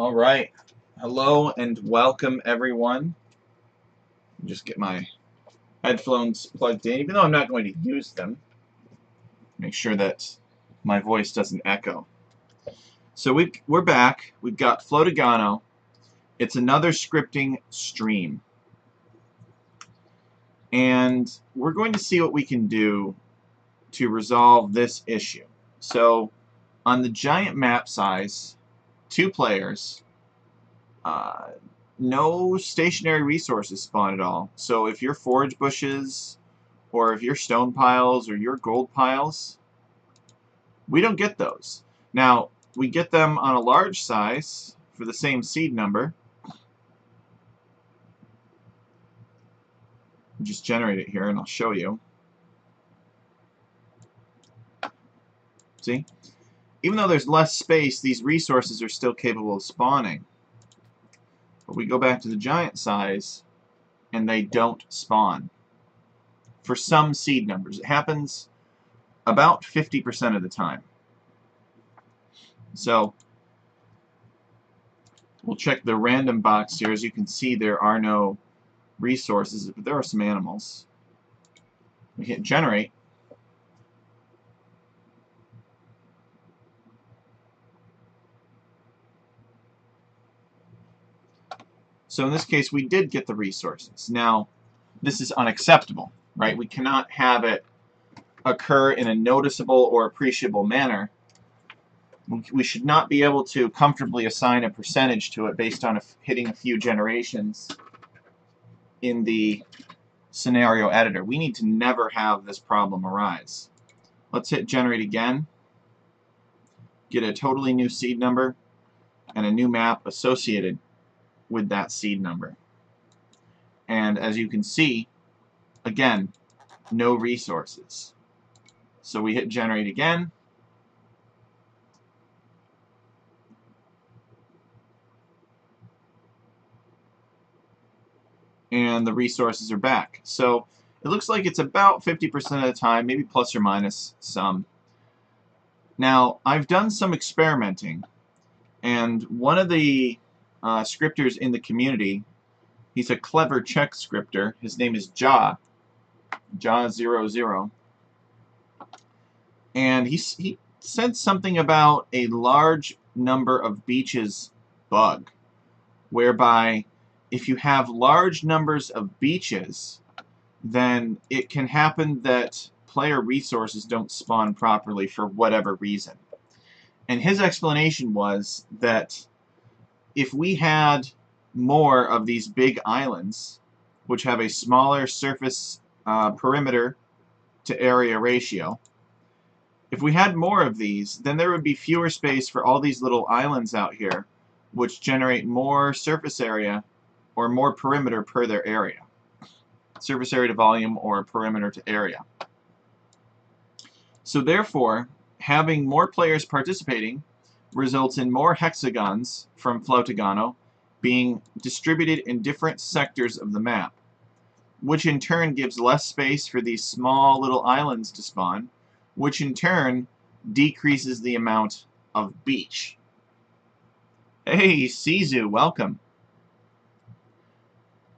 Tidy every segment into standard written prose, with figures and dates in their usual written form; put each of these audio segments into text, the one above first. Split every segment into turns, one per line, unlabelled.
All right. Hello and welcome, everyone. Just get my headphones plugged in, even though I'm not going to use them. Make sure that my voice doesn't echo. So we're back. We've got Flotagano. It's another scripting stream. And we're going to see what we can do to resolve this issue. So on the giant map size, 2 players, no stationary resources spawn at all. So if your forage bushes, or if your stone piles, or your gold piles, we don't get those. Now, we get them on a large size for the same seed number. Just generate it here and I'll show you. See? Even though there's less space, these resources are still capable of spawning. But we go back to the giant size and they don't spawn. For some seed numbers. It happens about 50% of the time. So we'll check the random box here. As you can see, there are no resources, but there are some animals. We hit generate. So in this case, we did get the resources. Now, this is unacceptable, right? We cannot have it occur in a noticeable or appreciable manner. We should not be able to comfortably assign a percentage to it based on hitting a few generations in the scenario editor. We need to never have this problem arise. Let's hit generate again. Get a totally new seed number and a new map associated with that seed number. And as you can see, again, no resources. So we hit generate again. And the resources are back. So it looks like it's about 50% of the time, maybe plus or minus some. Now, I've done some experimenting, and one of the scripters in the community, he's a clever Czech scripter. His name is Ja00. And he said something about a large number of beaches bug, whereby if you have large numbers of beaches, then it can happen that player resources don't spawn properly for whatever reason. And his explanation was that if we had more of these big islands, which have a smaller surface perimeter to area ratio, if we had more of these, then there would be fewer space for all these little islands out here, which generate more surface area or more perimeter per their area. Surface area to volume or perimeter to area. So therefore, having more players participating results in more hexagons from Flotagano being distributed in different sectors of the map, which in turn gives less space for these small little islands to spawn, which in turn decreases the amount of beach. Hey, Sizu, welcome.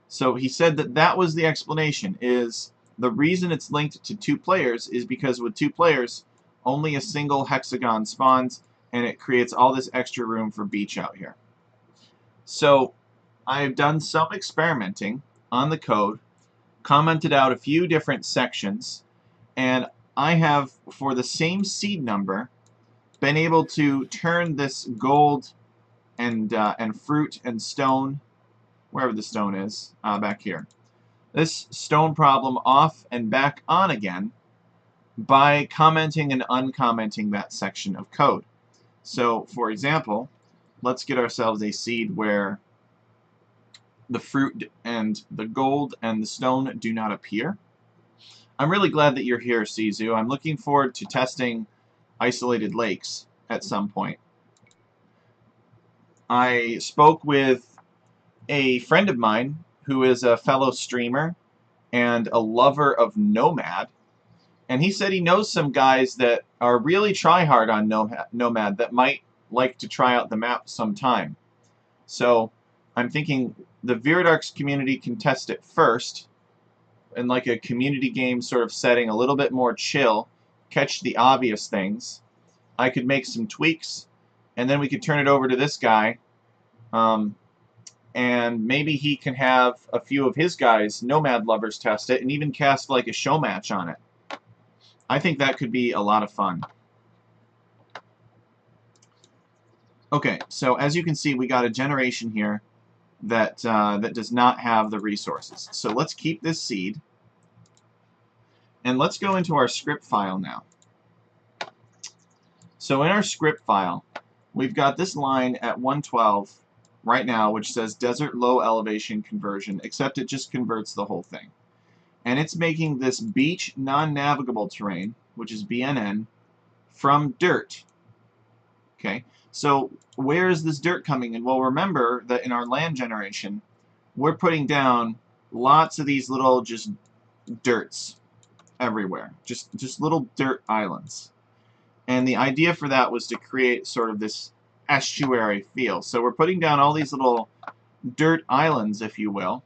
So he said that that was the explanation, is the reason it's linked to 2 players is because with 2 players, only a single hexagon spawns, and it creates all this extra room for beach out here. So I've done some experimenting on the code, commented out a few different sections, and I have, for the same seed number, been able to turn this gold and fruit and stone, wherever the stone is, back here, this stone problem off and back on again by commenting and uncommenting that section of code. So, for example, let's get ourselves a seed where the fruit and the gold and the stone do not appear. I'm really glad that you're here, Sizu. I'm looking forward to testing isolated lakes at some point. I spoke with a friend of mine who is a fellow streamer and a lover of Nomad, and he said he knows some guys that are really try hard on Nomad that might like to try out the map sometime. So I'm thinking the Viridarx community can test it first, in like a community game sort of setting, a little bit more chill, catch the obvious things. I could make some tweaks, and then we could turn it over to this guy, and maybe he can have a few of his guys, Nomad Lovers, test it, and even cast like a show match on it. I think that could be a lot of fun. Okay, so as you can see, we got a generation here that that does not have the resources. So let's keep this seed, and let's go into our script file now. So in our script file, we've got this line at 112 right now, which says desert low elevation conversion, except it just converts the whole thing. And it's making this beach non-navigable terrain, which is BNN, from dirt. Okay, so where is this dirt coming in? Well, remember that in our land generation, we're putting down lots of these little just dirts everywhere, just little dirt islands. And the idea for that was to create sort of this estuary feel. So we're putting down all these little dirt islands, if you will,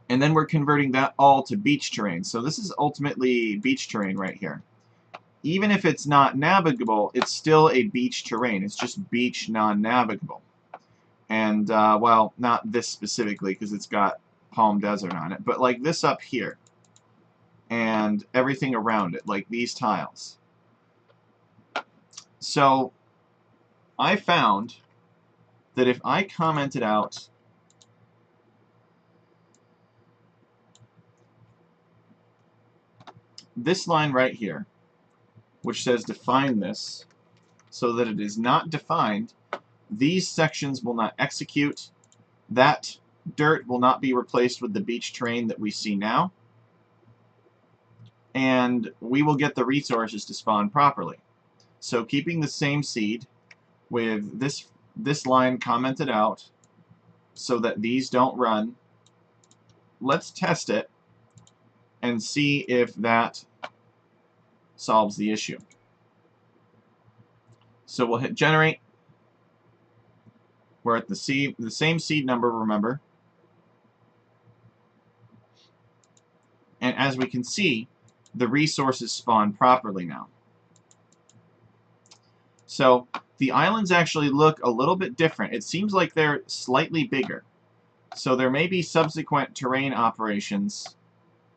and then we're converting that all to beach terrain. So this is ultimately beach terrain right here. Even if it's not navigable, it's still a beach terrain. It's just beach non-navigable. And, well, not this specifically because it's got Palm Desert on it, but like this up here and everything around it, like these tiles. So I found that if I commented out this line right here, which says define this, so that it is not defined, these sections will not execute, that dirt will not be replaced with the beach terrain that we see now, and we will get the resources to spawn properly. So keeping the same seed with this line commented out so that these don't run, let's test it and see if that solves the issue. So we'll hit generate. We're at the same seed number, remember. And as we can see, the resources spawn properly now. So the islands actually look a little bit different. It seems like they're slightly bigger. So there may be subsequent terrain operations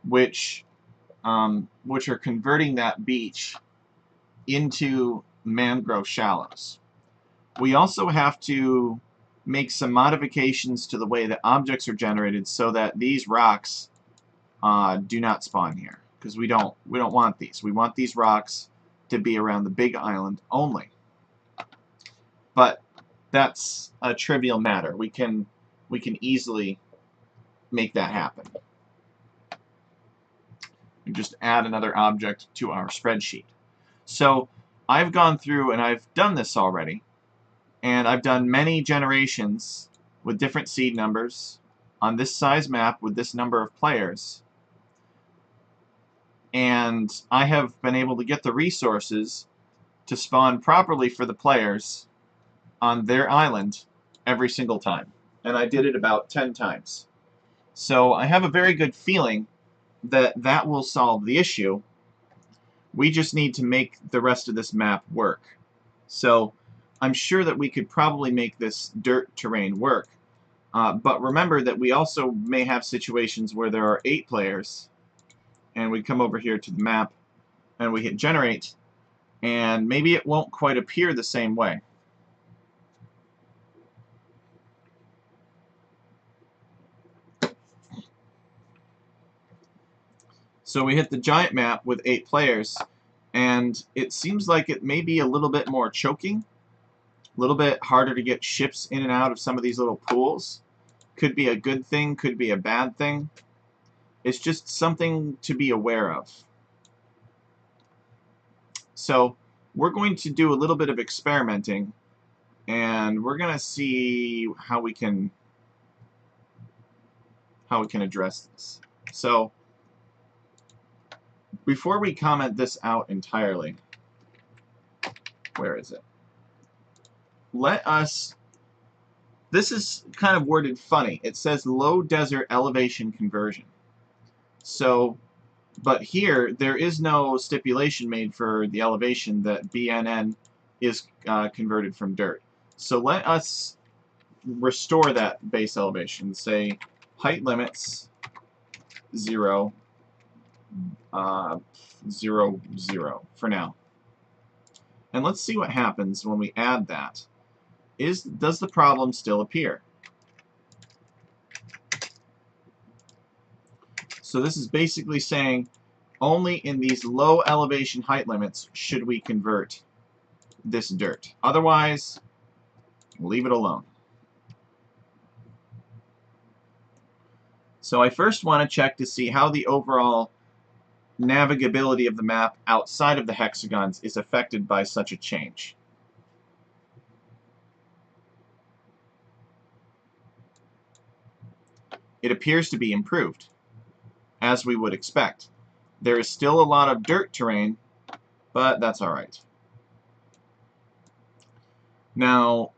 which are converting that beach into mangrove shallows. We also have to make some modifications to the way that objects are generated so that these rocks do not spawn here, because we don't want these. We want these rocks to be around the big island only. But that's a trivial matter. We can easily make that happen. We just add another object to our spreadsheet. So I've gone through and I've done this already, and I've done many generations with different seed numbers on this size map with this number of players, and I have been able to get the resources to spawn properly for the players on their island every single time, and I did it about 10 times. So I have a very good feeling that that will solve the issue. We just need to make the rest of this map work. So I'm sure that we could probably make this dirt terrain work. But remember that we also may have situations where there are 8 players, and we come over here to the map and we hit generate, and maybe it won't quite appear the same way. So we hit the giant map with 8 players, and it seems like it may be a little bit more choking, a little bit harder to get ships in and out of some of these little pools. Could be a good thing, could be a bad thing. It's just something to be aware of. So we're going to do a little bit of experimenting, and we're going to see how we can address this. So before we comment this out entirely, where is it? Let us This is kind of worded funny. It says low desert elevation conversion. So, but here there is no stipulation made for the elevation that BNN is converted from dirt. So let us restore that base elevation. Say height limits 0, 0, 0 for now. And let's see what happens when we add that. Does the problem still appear? So this is basically saying only in these low elevation height limits should we convert this dirt. Otherwise, leave it alone. So I first want to check to see how the overall navigability of the map outside of the hexagons is affected by such a change. It appears to be improved, as we would expect. There is still a lot of dirt terrain, but that's alright. Now,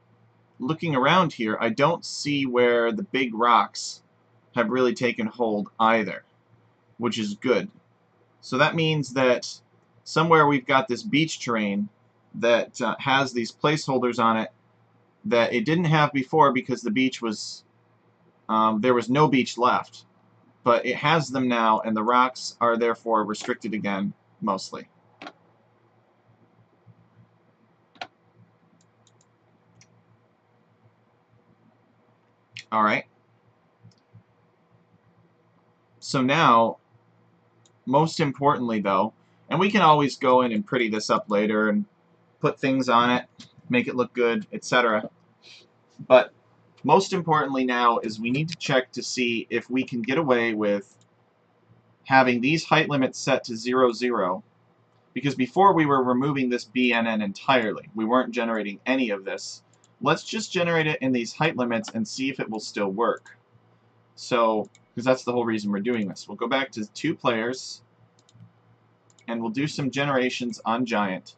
looking around here, I don't see where the big rocks have really taken hold either, which is good. So that means that somewhere we've got this beach terrain that has these placeholders on it that it didn't have before because the beach was, there was no beach left. But it has them now, and the rocks are therefore restricted again, mostly. Alright. So now, most importantly though, and we can always go in and pretty this up later and put things on it, make it look good, etc. But most importantly now is we need to check to see if we can get away with having these height limits set to 0, 0, because before we were removing this BNN entirely. We weren't generating any of this. Let's just generate it in these height limits and see if it will still work. So, because that's the whole reason we're doing this. We'll go back to 2 players, and we'll do some generations on Giant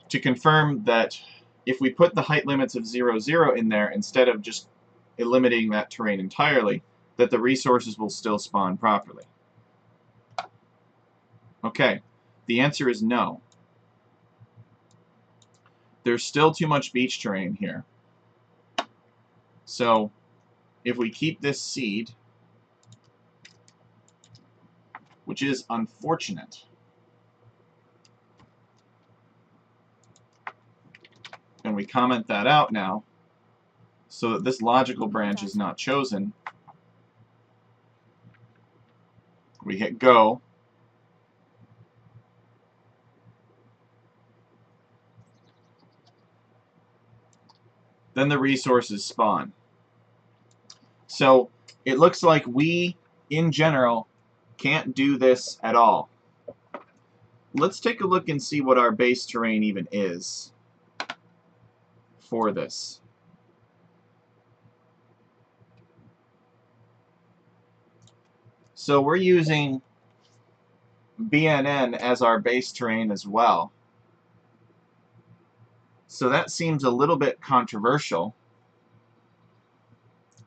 to confirm that if we put the height limits of 0, 0 in there instead of just eliminating that terrain entirely, that the resources will still spawn properly. Okay, the answer is no. There's still too much beach terrain here. So if we keep this seed, which is unfortunate, and we comment that out now so that this logical branch is not chosen, we hit go, then the resources spawn. So it looks like we, in general, can't do this at all. Let's take a look and see what our base terrain even is for this. So we're using BNN as our base terrain as well. So that seems a little bit controversial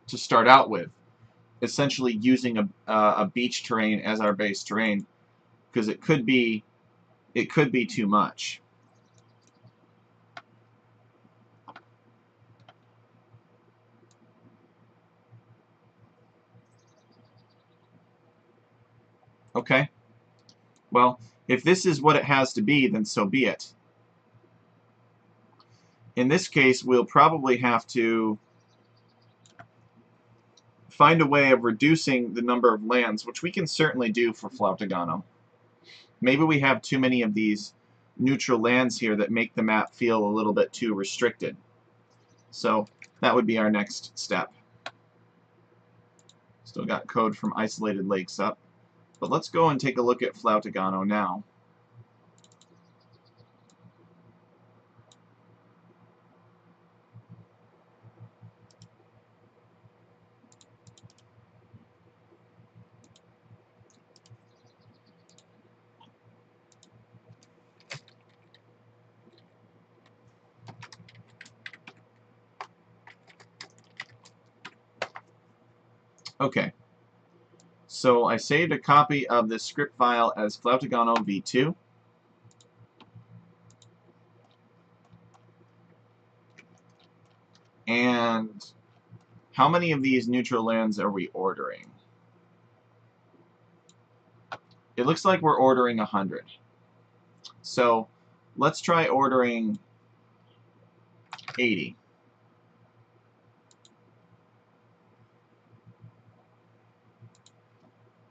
to start out with, essentially using a beach terrain as our base terrain, because it could be too much. Okay, well, if this is what it has to be, then so be it. In this case, we'll probably have to find a way of reducing the number of lands, which we can certainly do for Flautigano. Maybe we have too many of these neutral lands here that make the map feel a little bit too restricted. So that would be our next step. Still got code from Isolated Lakes up. But let's go and take a look at Flautigano now. Okay, so I saved a copy of this script file as Flautagano v2. And how many of these neutral lands are we ordering? It looks like we're ordering 100. So let's try ordering 80.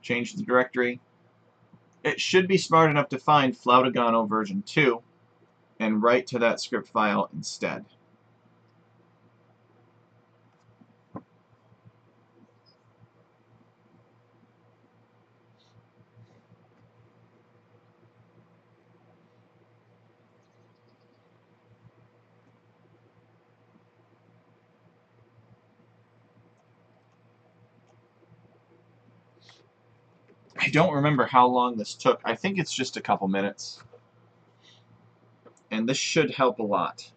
Change the directory. It should be smart enough to find Flautagano version 2 and write to that script file instead. I don't remember how long this took. I think it's just a couple minutes. And this should help a lot.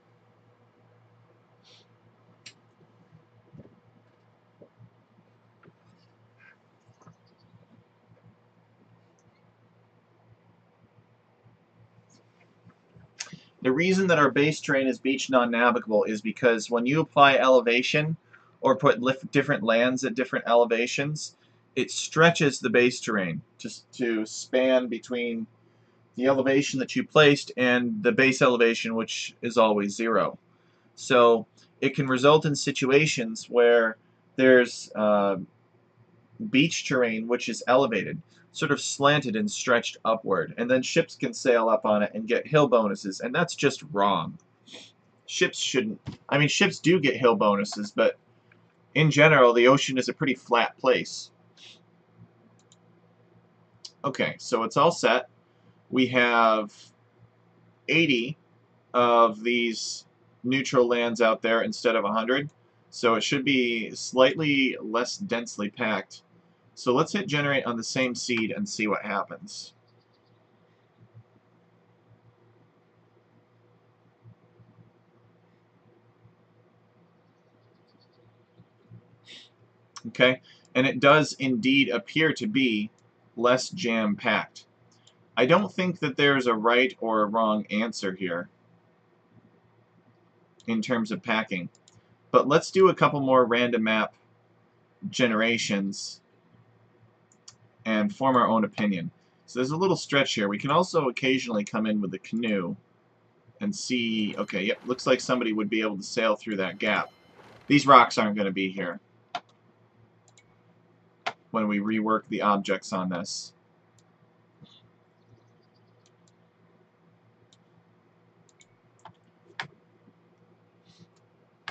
The reason that our base terrain is beach non-navigable is because when you apply elevation or put different lands at different elevations, it stretches the base terrain to span between the elevation that you placed and the base elevation, which is always 0. So it can result in situations where there's beach terrain which is elevated, sort of slanted and stretched upward, and then ships can sail up on it and get hill bonuses, and that's just wrong. Ships shouldn't. I mean, ships do get hill bonuses, but in general, the ocean is a pretty flat place. Okay, so it's all set. We have 80 of these neutral lands out there instead of 100, so it should be slightly less densely packed. So let's hit generate on the same seed and see what happens. Okay, and it does indeed appear to be less jam-packed. I don't think that there's a right or a wrong answer here in terms of packing, but let's do a couple more random map generations and form our own opinion. So there's a little stretch here. We can also occasionally come in with the canoe and see, okay, yep, looks like somebody would be able to sail through that gap. These rocks aren't going to be here when we rework the objects on this.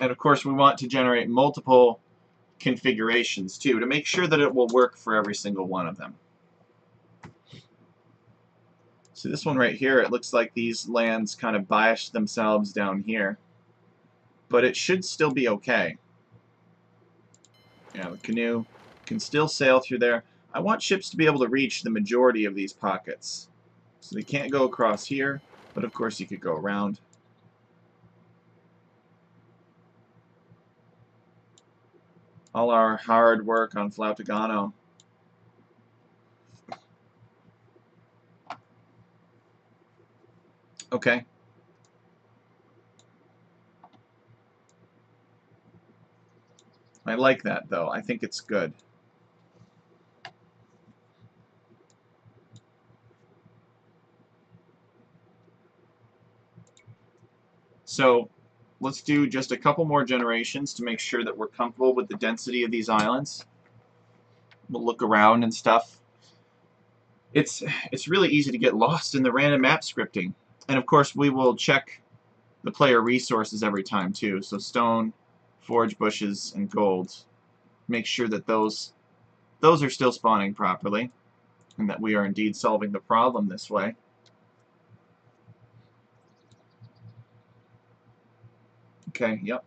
And of course we want to generate multiple configurations too to make sure that it will work for every single one of them. So this one right here, it looks like these lands kind of biased themselves down here, but it should still be okay. Yeah, the canoe can still sail through there. I want ships to be able to reach the majority of these pockets. So they can't go across here, but of course you could go around. All our hard work on Flautagano. Okay. I like that, though. I think it's good. So let's do just a couple more generations to make sure that we're comfortable with the density of these islands. We'll look around and stuff. It's really easy to get lost in the random map scripting. And of course we will check the player resources every time too. So stone, forage bushes, and gold. Make sure that those are still spawning properly and that we are indeed solving the problem this way. Okay, yep.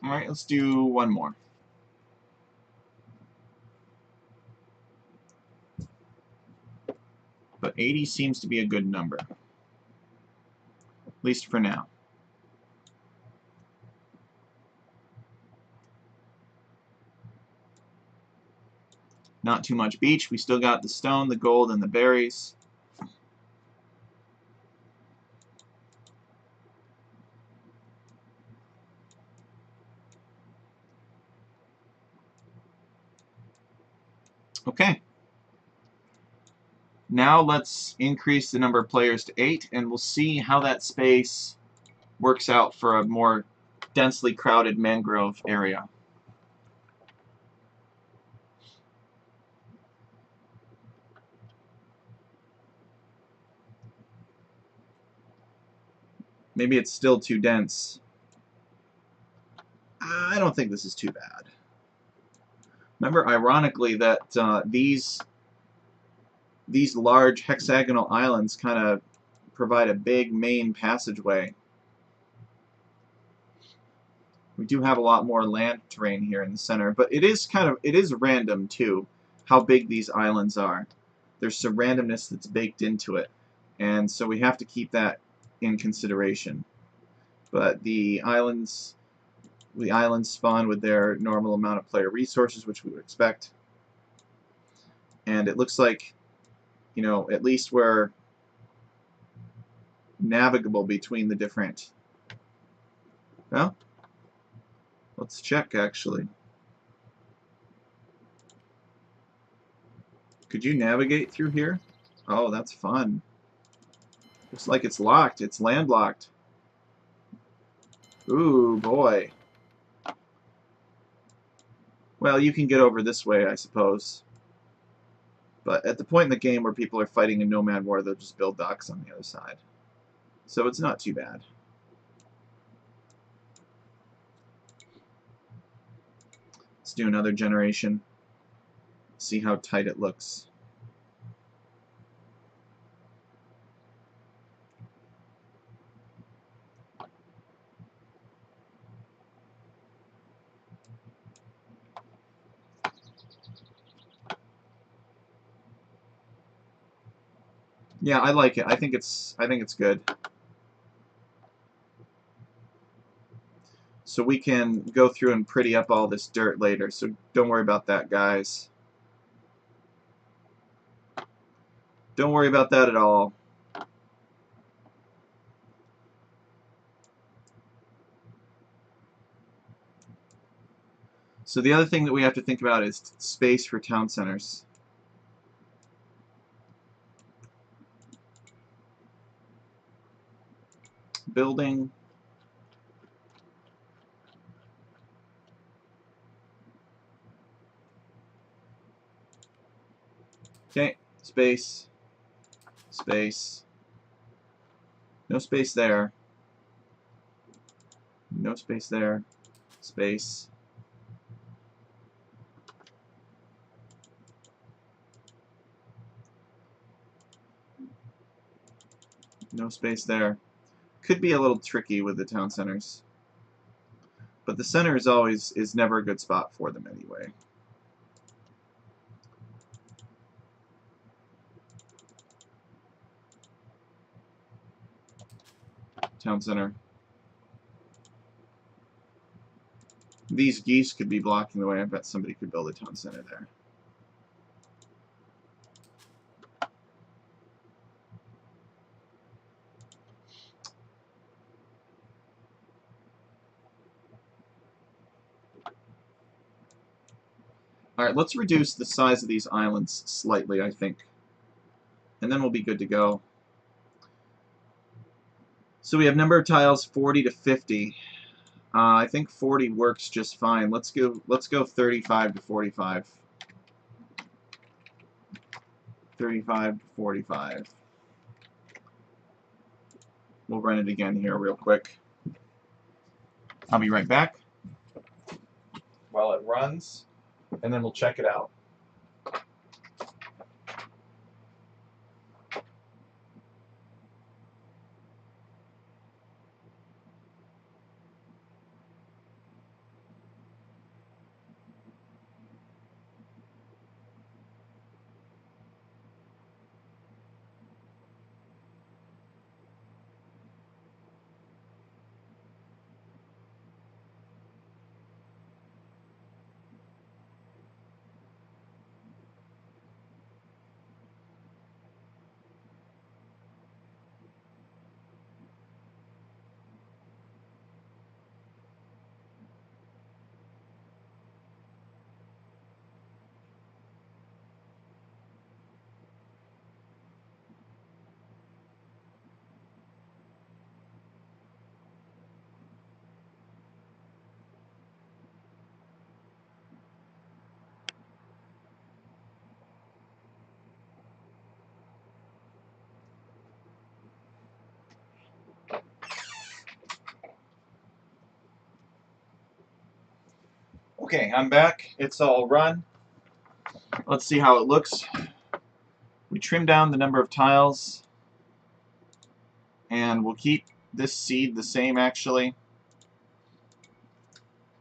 Alright, let's do one more. But 80 seems to be a good number. At least for now. Not too much beach. We still got the stone, the gold, and the berries. Okay. Now let's increase the number of players to 8, and we'll see how that space works out for a more densely crowded mangrove area. Maybe it's still too dense. I don't think this is too bad. Remember, ironically, that these large hexagonal islands kind of provide a big main passageway. We do have a lot more land terrain here in the center, but it is random too how big these islands are. There's some randomness that's baked into it, and so we have to keep that in consideration. But the islands spawn with their normal amount of player resources, which we would expect. And it looks like, you know, at least we're navigable between the different. Well, let's check actually. Could you navigate through here? Oh, that's fun. Looks like it's locked. It's landlocked. Ooh, boy. Well, you can get over this way, I suppose. But at the point in the game where people are fighting a nomad war, they'll just build docks on the other side. So it's not too bad. Let's do another generation. See how tight it looks. Yeah, I like it. I think it's good. So we can go through and pretty up all this dirt later. So don't worry about that, guys. Don't worry about that at all. So the other thing that we have to think about is space for town centers. Building. Okay, space. Space. No space there. No space there. Space. No space there. Could be a little tricky with the town centers. But the center is never a good spot for them anyway. Town center. These geese could be blocking the way. I bet somebody could build a town center there. Alright, let's reduce the size of these islands slightly, I think. And then we'll be good to go. So we have number of tiles 40 to 50. I think 40 works just fine. Let's go 35 to 45. 35 to 45. We'll run it again here real quick. I'll be right back while it runs, and then we'll check it out. Okay, I'm back. It's all run. Let's see how it looks. We trim down the number of tiles, and we'll keep this seed the same actually.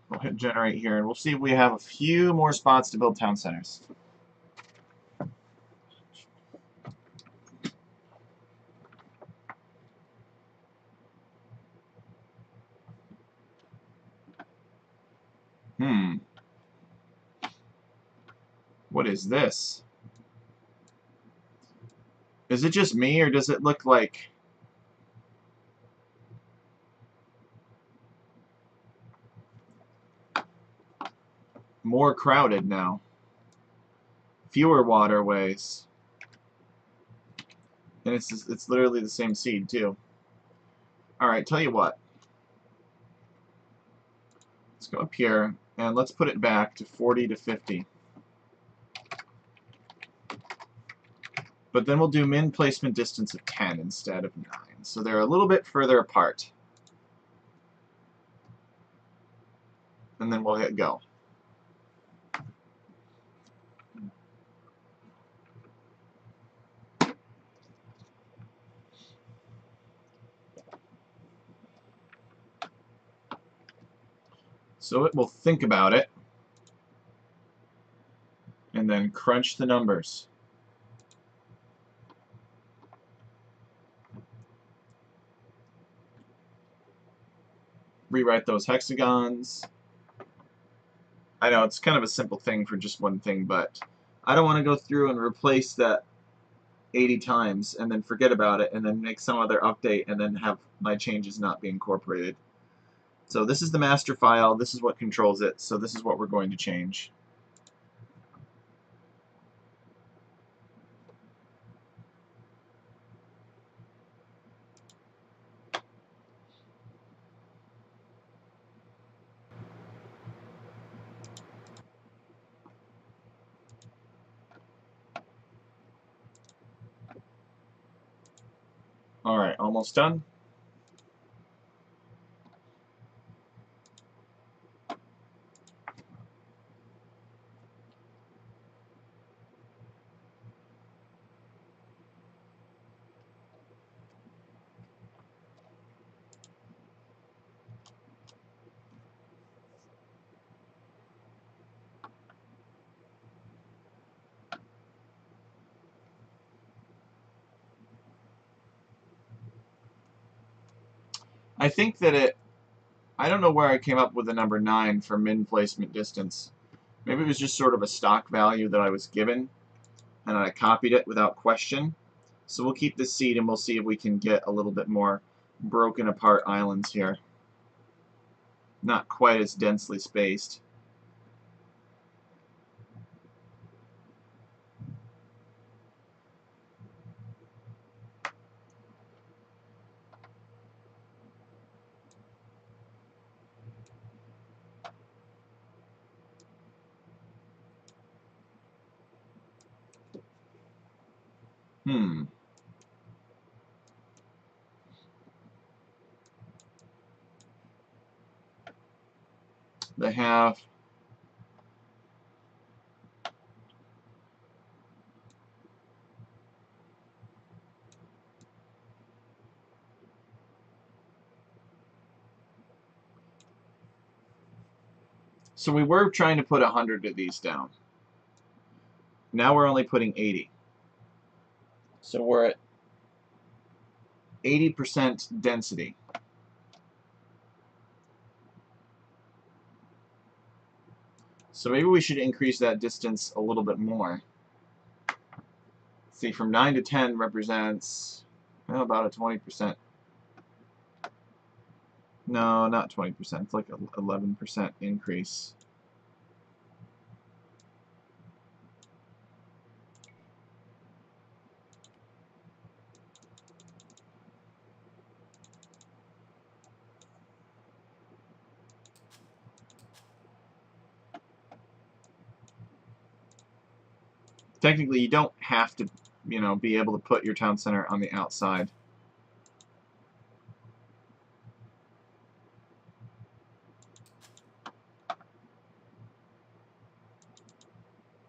We'll hit generate here, and we'll see if we have a few more spots to build town centers. What is this? Is it just me, or does it look like more crowded now? Fewer waterways. And it's literally the same seed, too. Alright, tell you what. Let's go up here, and let's put it back to 40 to 50. But then we'll do min placement distance of 10 instead of 9. So they're a little bit further apart. And then we'll hit go. So it will think about it, and then crunch the numbers. Rewrite those hexagons. I know it's kind of a simple thing for just one thing, but I don't want to go through and replace that 80 times and then forget about it and then make some other update and then have my changes not be incorporated. So this is the master file, this is what controls it, so this is what we're going to change. Alright, almost done. I think that I don't know where I came up with the number 9 for min placement distance. Maybe it was just sort of a stock value that I was given, and I copied it without question. So we'll keep this seed and we'll see if we can get a little bit more broken apart islands here. Not quite as densely spaced. They have so we were trying to put 100 of these down. Now we're only putting 80. So we're at 80% density. So maybe we should increase that distance a little bit more. See, from 9 to 10 represents about a 20%. No, not 20%. It's like an 11% increase. Technically, you don't have to, be able to put your town center on the outside.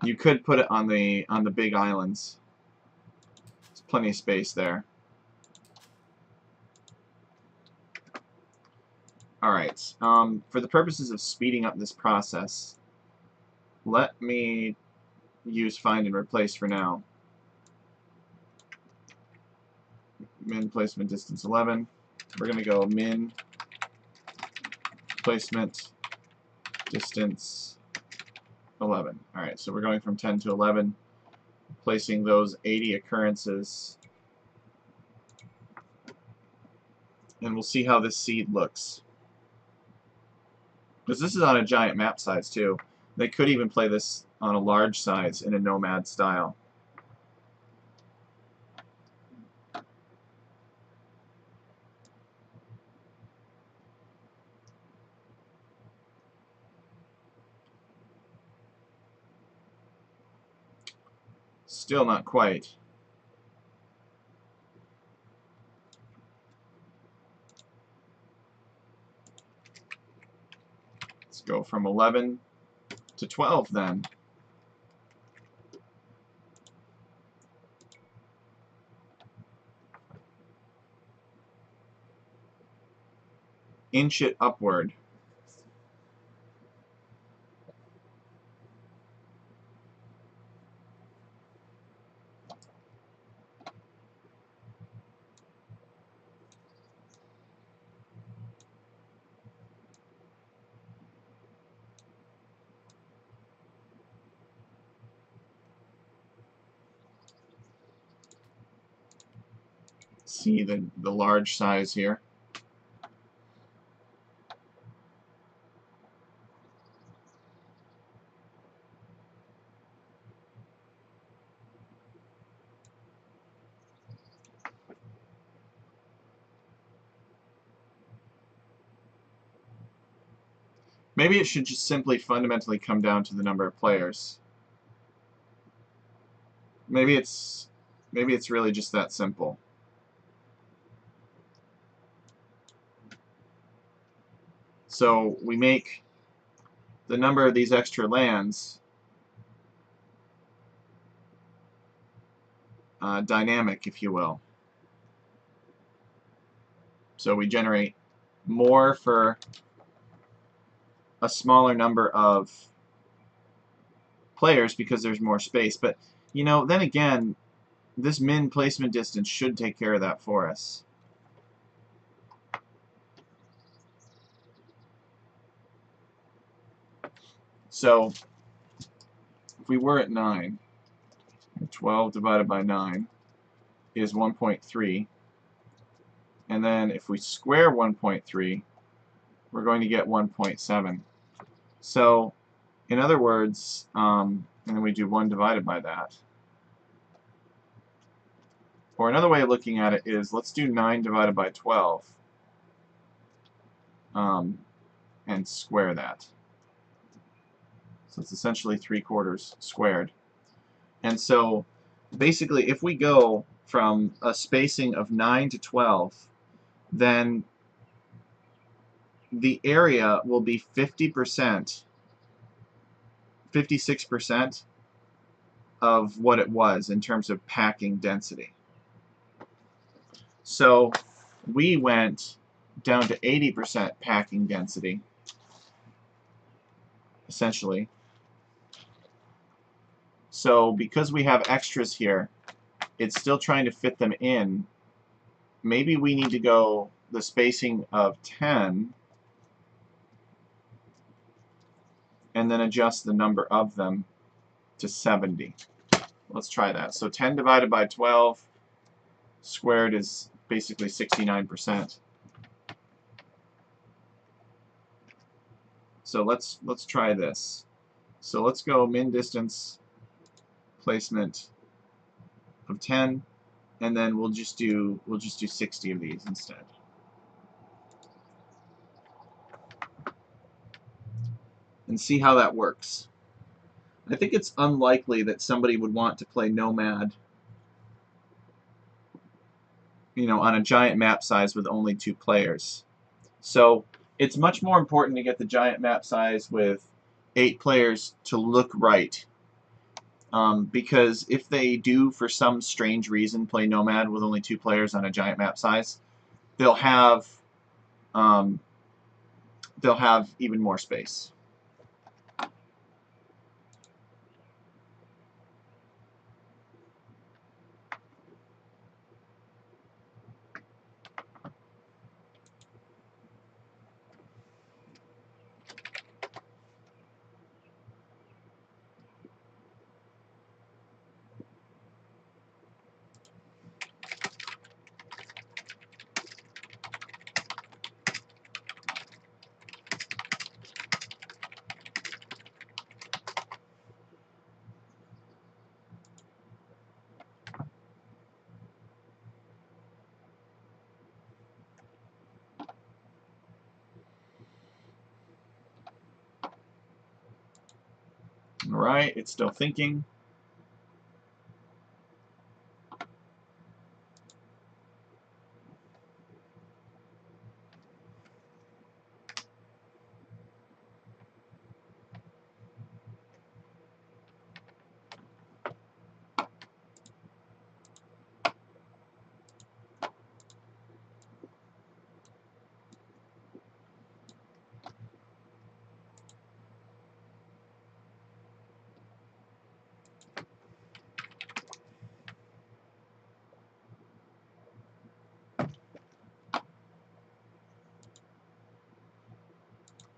You could put it on the big islands. There's plenty of space there. Alright, for the purposes of speeding up this process, let me use find and replace for now. Min placement distance 11. We're going to go min placement distance 11. Alright, so we're going from 10 to 11, placing those 80 occurrences. And we'll see how this seed looks. Because this is on a giant map size too. They could even play this on a large size in a nomad style. Still not quite. Let's go from 11 to 12 then. Inch it upward. See the large size here. Maybe it should just simply fundamentally come down to the number of players. Maybe it's really just that simple. So we make the number of these extra lands dynamic, if you will. So we generate more for a smaller number of players because there's more space. But, you know, then again, this min placement distance should take care of that for us. So if we were at 9, 12 divided by 9 is 1.3. And then if we square 1.3, we're going to get 1.7. So, in other words, and then we do 1 divided by that. Or another way of looking at it is, let's do 9 divided by 12 and square that. So it's essentially 3/4 squared. And so, basically, if we go from a spacing of 9 to 12, then the area will be 50%, 56% of what it was in terms of packing density. So we went down to 80% packing density, essentially. So because we have extras here, it's still trying to fit them in. Maybe we need to go the spacing of 10 and then adjust the number of them to 70. Let's try that. So 10 divided by 12 squared is basically 69%. So let's try this. So let's go min distance placement of 10, and then we'll just do 60 of these instead. And see how that works. I think it's unlikely that somebody would want to play Nomad, you know, on a giant map size with only 2 players. So it's much more important to get the giant map size with 8 players to look right. Because if they do, for some strange reason, play Nomad with only 2 players on a giant map size, they'll have even more space. All right, it's still thinking.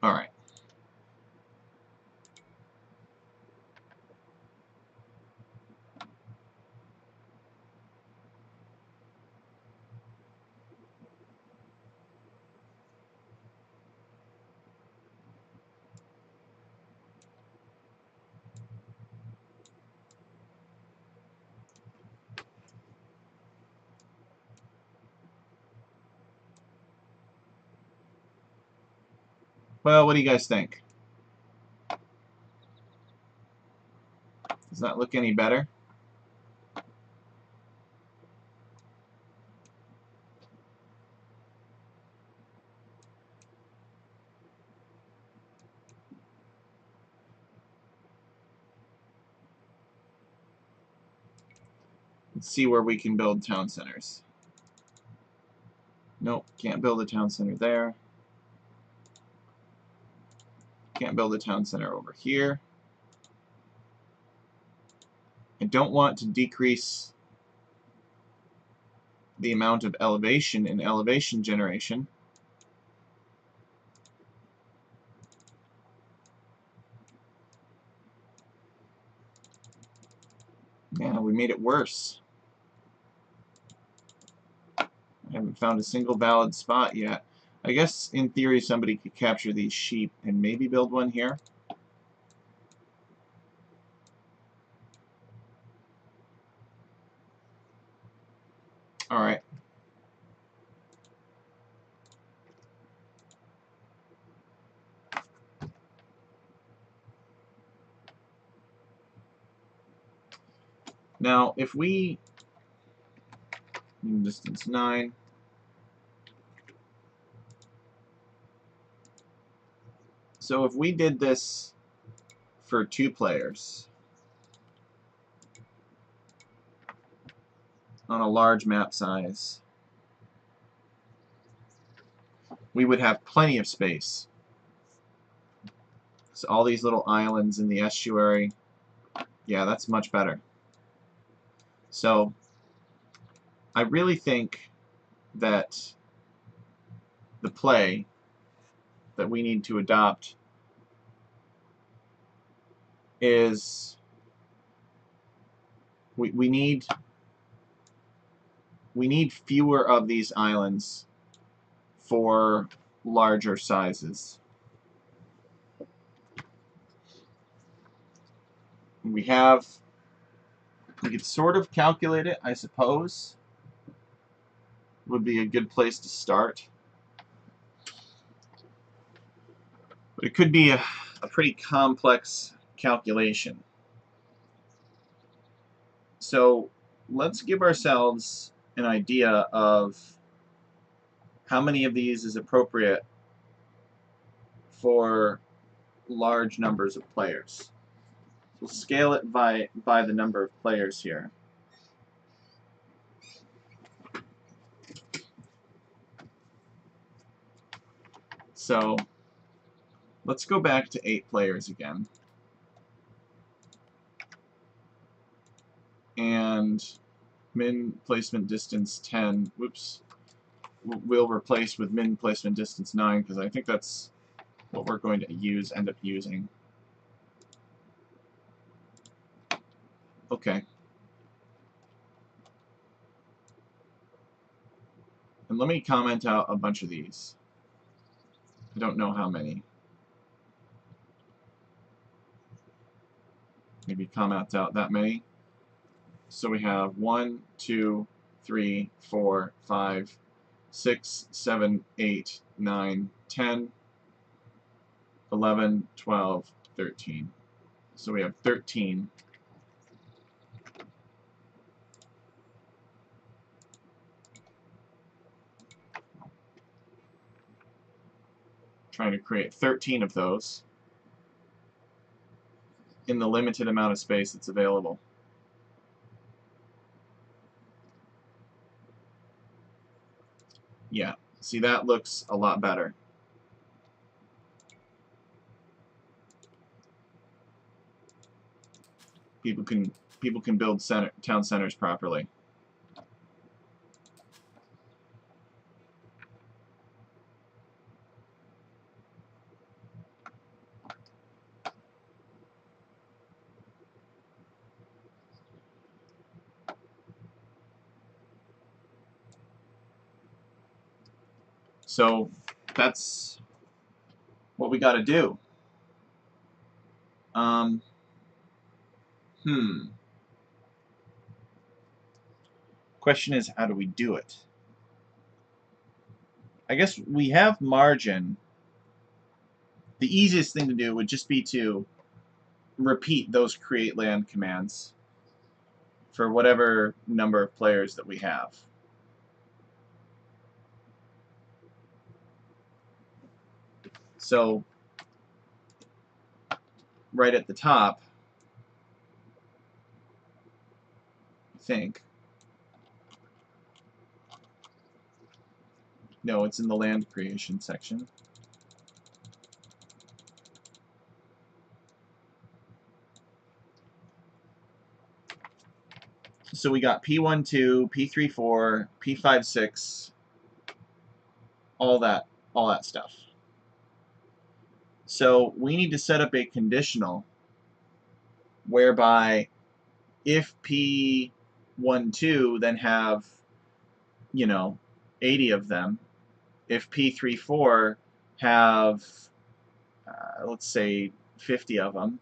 All right. Well, what do you guys think? Does that look any better? Let's see where we can build town centers. Nope, can't build a town center there. Can't build a town center over here. I don't want to decrease the amount of elevation in elevation generation. Yeah, we made it worse. I haven't found a single valid spot yet. I guess, in theory, somebody could capture these sheep and maybe build one here. Alright. Now, if we... distance 9... So if we did this for 2 players on a large map size, we would have plenty of space. So all these little islands in the estuary, yeah, that's much better. So I really think that the play that we need to adopt is we need fewer of these islands for larger sizes. We could sort of calculate it, I suppose. Would be a good place to start. But it could be a pretty complex calculation. So let's give ourselves an idea of how many of these is appropriate for large numbers of players. we'll scale it by the number of players here. So let's go back to 8 players again. And min placement distance 10, whoops, we'll replace with min placement distance 9 because I think that's what we're going to end up using. Okay. And let me comment out a bunch of these. I don't know how many. Maybe comment out that many. So we have 1, 2, 3, 4, 5, 6, 7, 8, 9, 10, 11, 12, 13. So we have 13. Trying to create 13 of those in the limited amount of space that's available. Yeah, see, that looks a lot better. People can build town centers properly. So that's what we got to do. Question is, how do we do it? I guess we have margin. The easiest thing to do would just be to repeat those create land commands for whatever number of players that we have. So right at the top, I think. No, it's in the land creation section. So we got P12, P34, P56, all that stuff. So we need to set up a conditional whereby if P12 then have, 80 of them, if P34 have, let's say, 50 of them,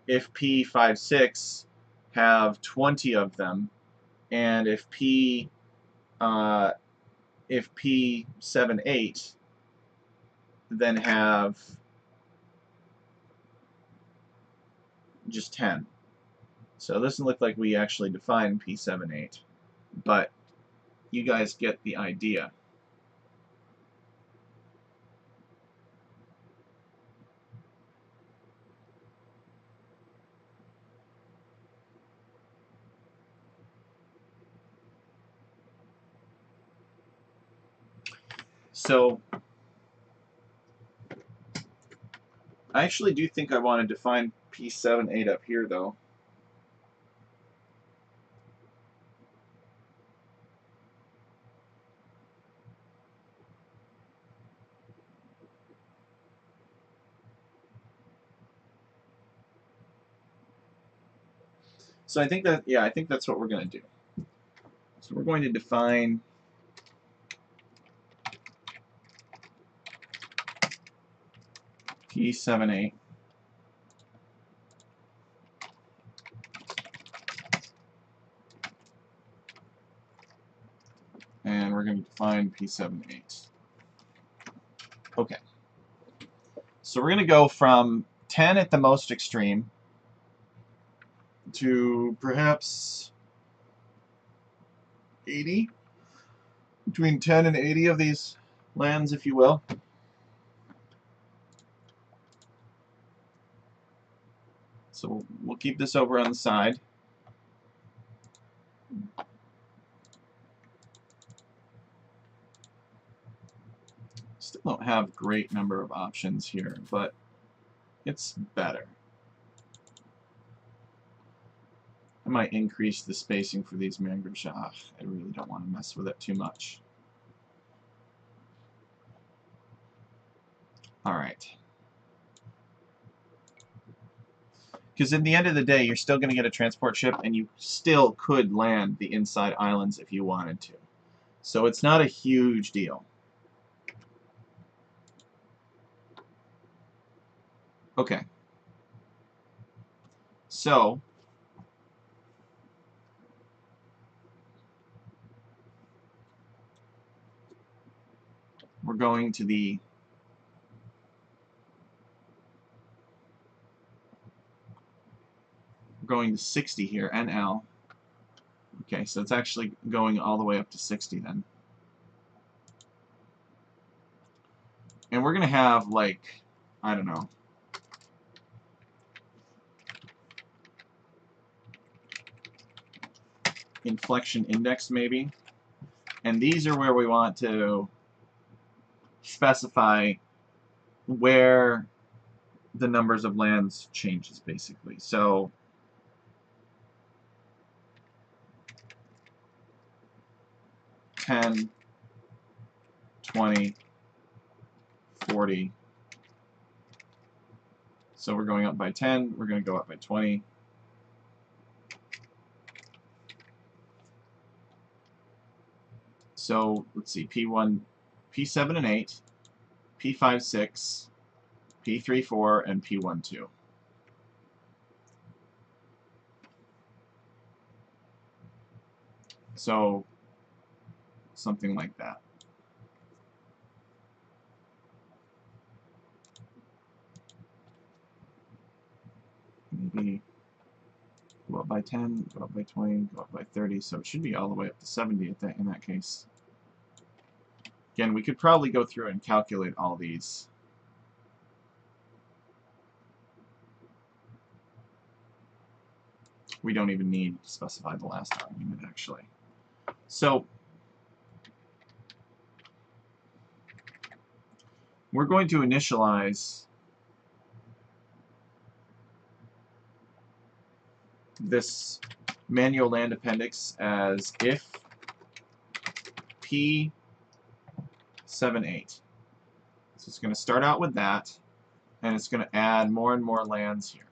if P56 have 20 of them, and if P78 then have just 10. So it doesn't look like we actually define P78, but you guys get the idea. So I actually do think I want to define P78 up here, though. So I think that, yeah, I think that's what we're going to do. So we're going to define P78. And we're going to define P78. Okay. So we're going to go from 10 at the most extreme to perhaps 80, between 10 and 80 of these lands, if you will. So we'll keep this over on the side. Still don't have a great number of options here, but it's better. I might increase the spacing for these mangrove shots. I really don't want to mess with it too much. Alright. Because in the end of the day, you're still going to get a transport ship, and you still could land the inside islands if you wanted to. So it's not a huge deal. Okay. So we're going to the going to 60 here, NL. Okay, so it's actually going all the way up to 60 then. And we're going to have, like, I don't know, inflection index maybe. And these are where we want to specify where the numbers of lands changes, basically. So 10, 20, 40. So we're going up by 10, we're going to go up by 20. So let's see, P1, P7 and 8, P5, 6, P3, 4, and P1, 2. So something like that. Maybe go up by 10, go up by 20, go up by 30, so it should be all the way up to 70 in that case. Again, we could probably go through and calculate all these. We don't even need to specify the last argument, actually. So we're going to initialize this manual land appendix as if P78. So it's going to start out with that, and it's going to add more and more lands here.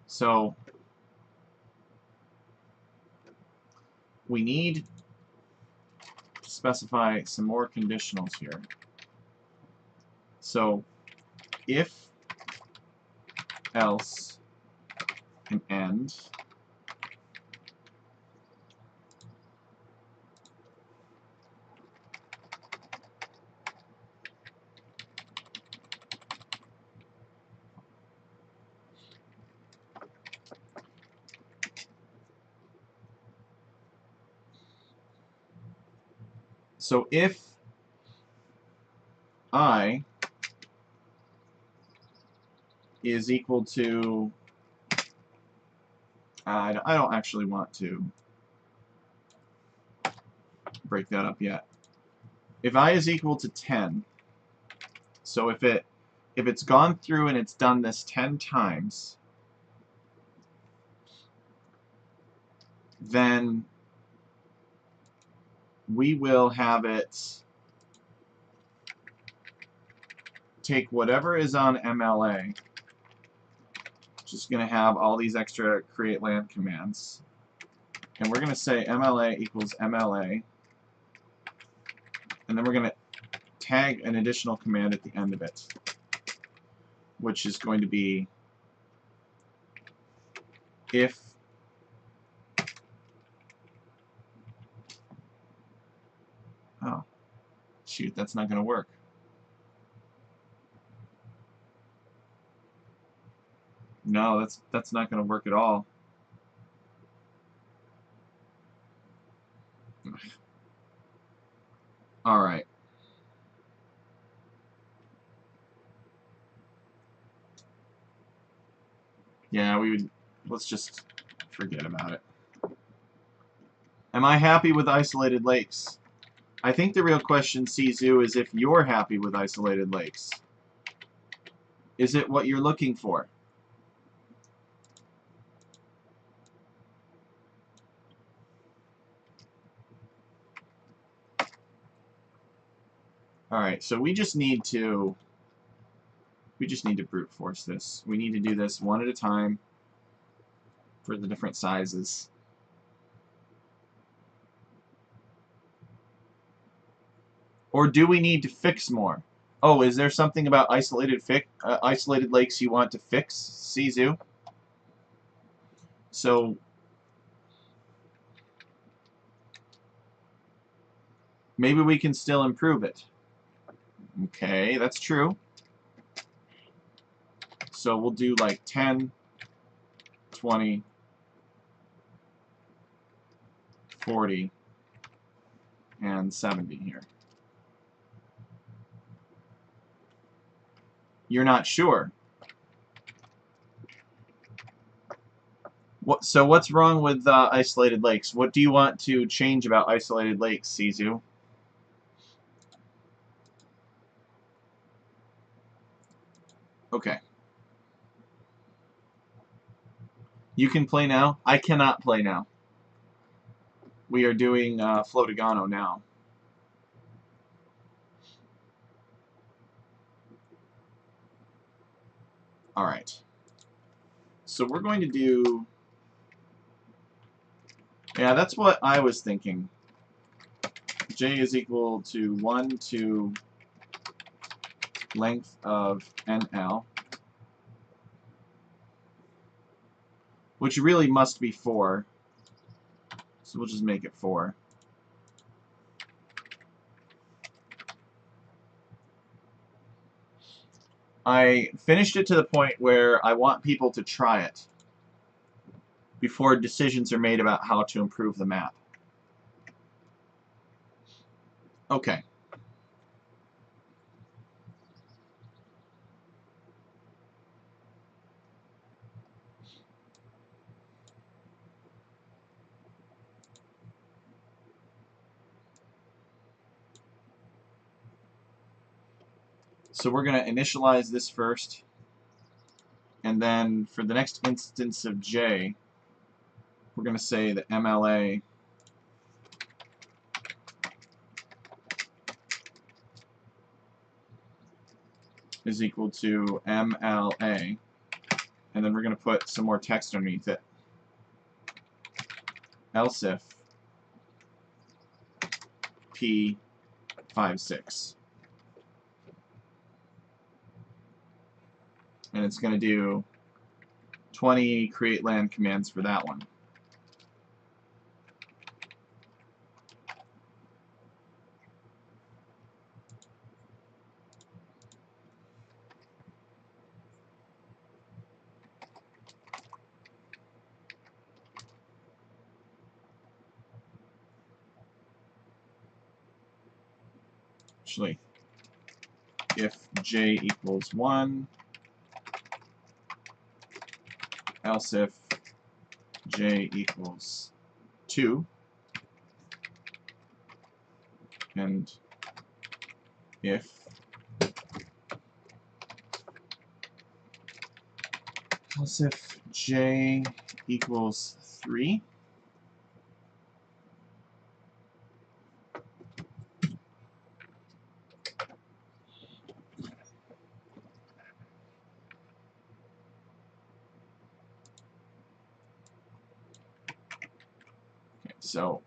So we need to specify some more conditionals here. So if, else, and end. So if I is equal to, I don't actually want to break that up yet. If I is equal to 10, so if it's gone through and it's done this 10 times, then we will have it take whatever is on MLA, which is going to have all these extra create land commands, and we're going to say MLA equals MLA, and then we're going to tag an additional command at the end of it, which is going to be if oh shoot, that's not going to work. No, that's not going to work at all. All right. Yeah, we would. Let's just forget about it. Am I happy with isolated lakes? I think the real question, Sizu, is if you're happy with isolated lakes. Is it what you're looking for? Alright, so we just need to brute force this. We need to do this one at a time for the different sizes. Or do we need to fix more? Oh, is there something about isolated lakes you want to fix, Sizu? So maybe we can still improve it. Okay, that's true. So we'll do like 10, 20, 40, and 70 here. You're not sure. So what's wrong with isolated lakes? What do you want to change about isolated lakes, Sizu? Okay. You can play now. I cannot play now. We are doing Flotagano now. Alright. So we're going to do... Yeah, that's what I was thinking. J is equal to 1 to length of NL, which really must be 4. So we'll just make it 4. I finished it to the point where I want people to try it before decisions are made about how to improve the map. Okay. So we're going to initialize this first, and then for the next instance of J, we're going to say that MLA is equal to MLA, and then we're going to put some more text underneath it. Else if P56. And it's going to do 20 create land commands for that one. Actually, if J equals 1, else if J equals 2, and if else if J equals 3, okay, so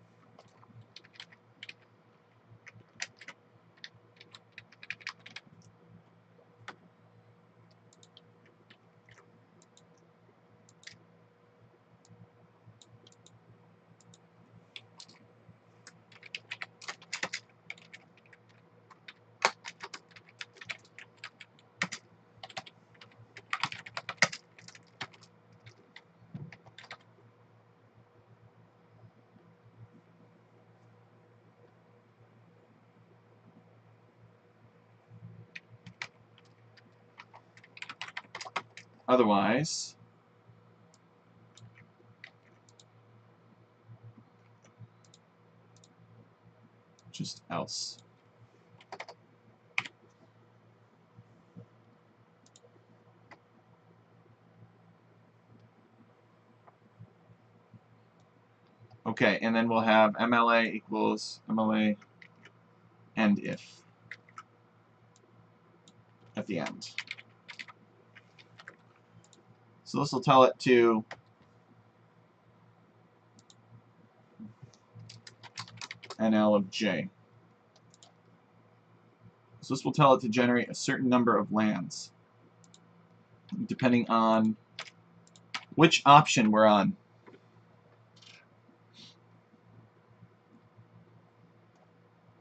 otherwise, just else. Okay, and then we'll have MLA equals MLA and if at the end. So this will tell it to NL of J. So this will tell it to generate a certain number of lands, depending on which option we're on.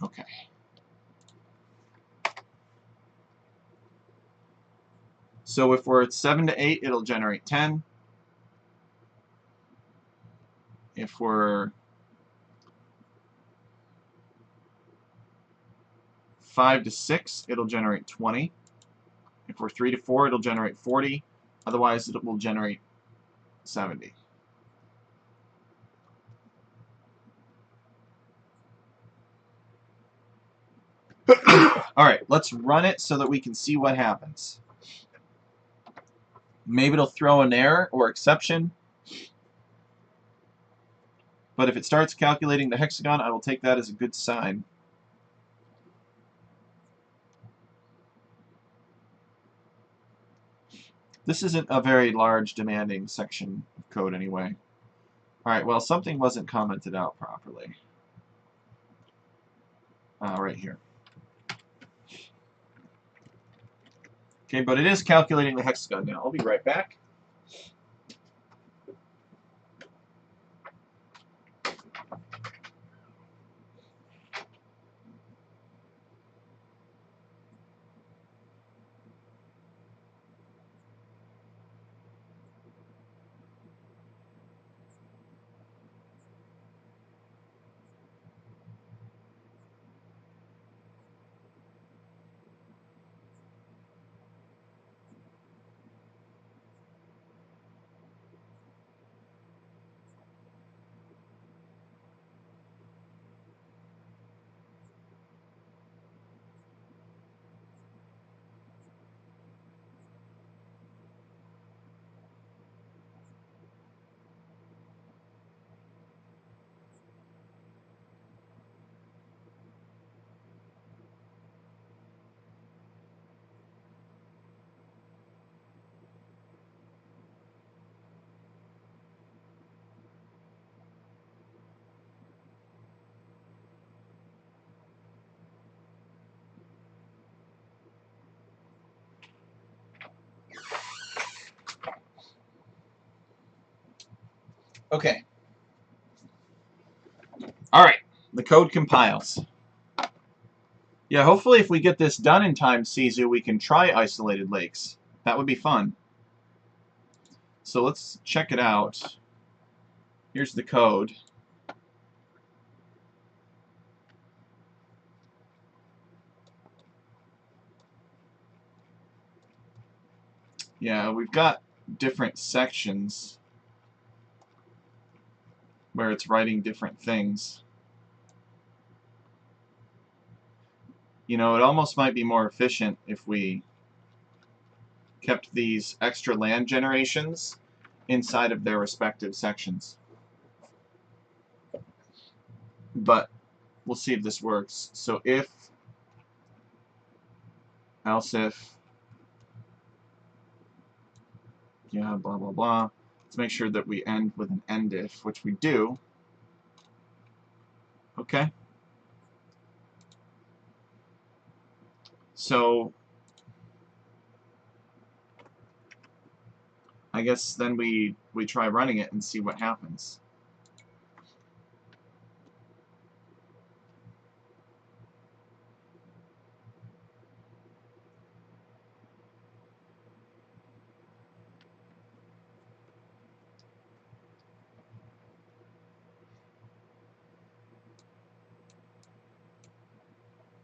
Okay. So if we're at 7 to 8, it'll generate 10. If we're 5 to 6, it'll generate 20. If we're 3 to 4, it'll generate 40. Otherwise, it will generate 70. Alright, let's run it so that we can see what happens. Maybe it'll throw an error or exception. But if it starts calculating the hexagon, I will take that as a good sign. This isn't a very large, demanding section of code anyway. Alright, well, something wasn't commented out properly. Right here. Okay, but it is calculating the hexagon now. I'll be right back. Okay. Alright, the code compiles. Yeah, hopefully if we get this done in time, Sisu, we can try isolated lakes. That would be fun. So let's check it out. Here's the code. Yeah, we've got different sections where it's writing different things. You know, it almost might be more efficient if we kept these extra land generations inside of their respective sections. But we'll see if this works. So if, else if, yeah, blah, blah, blah. Let's make sure that we end with an end if, which we do. Okay. So I guess then we try running it and see what happens.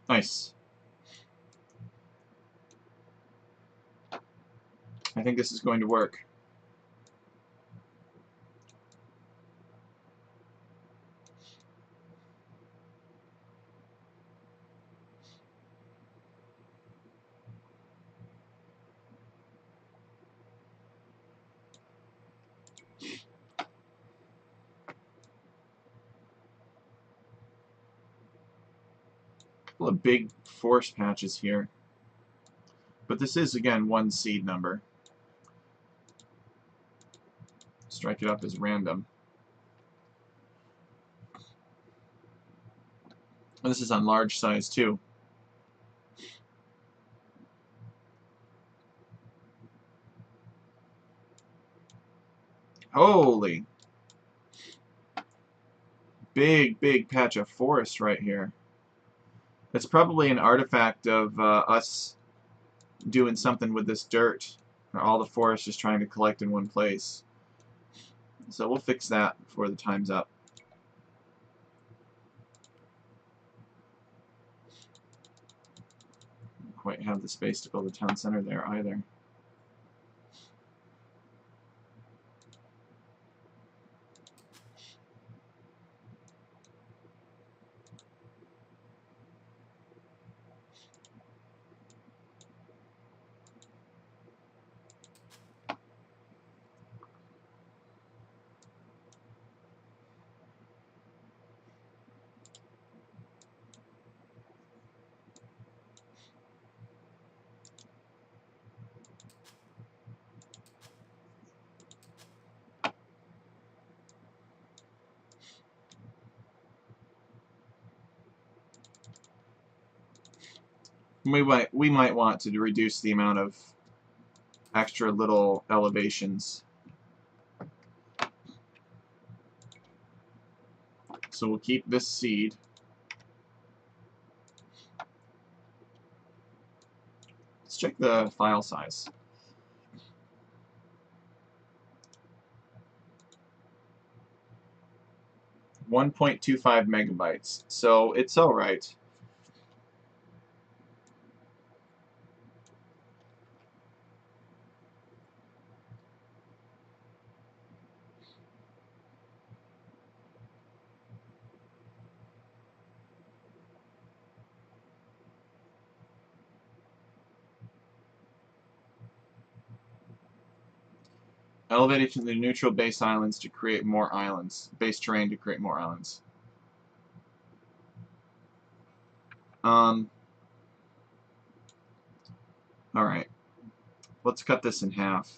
Nice. I think this is going to work. the big forest patches here. But this is, again, one seed number. Strike it up as random. And this is on large size, too. Holy! Big, big patch of forest right here. It's probably an artifact of us doing something with this dirt. All the forest just trying to collect in one place. So we'll fix that before the time's up. Don't quite have the space to build a town center there either. We might want to reduce the amount of extra little elevations. So we'll keep this seed. Let's check the file size. .25 megabytes. So it's alright. Elevated to the neutral base islands to create more islands. Base terrain to create more islands. Alright. Let's cut this in half.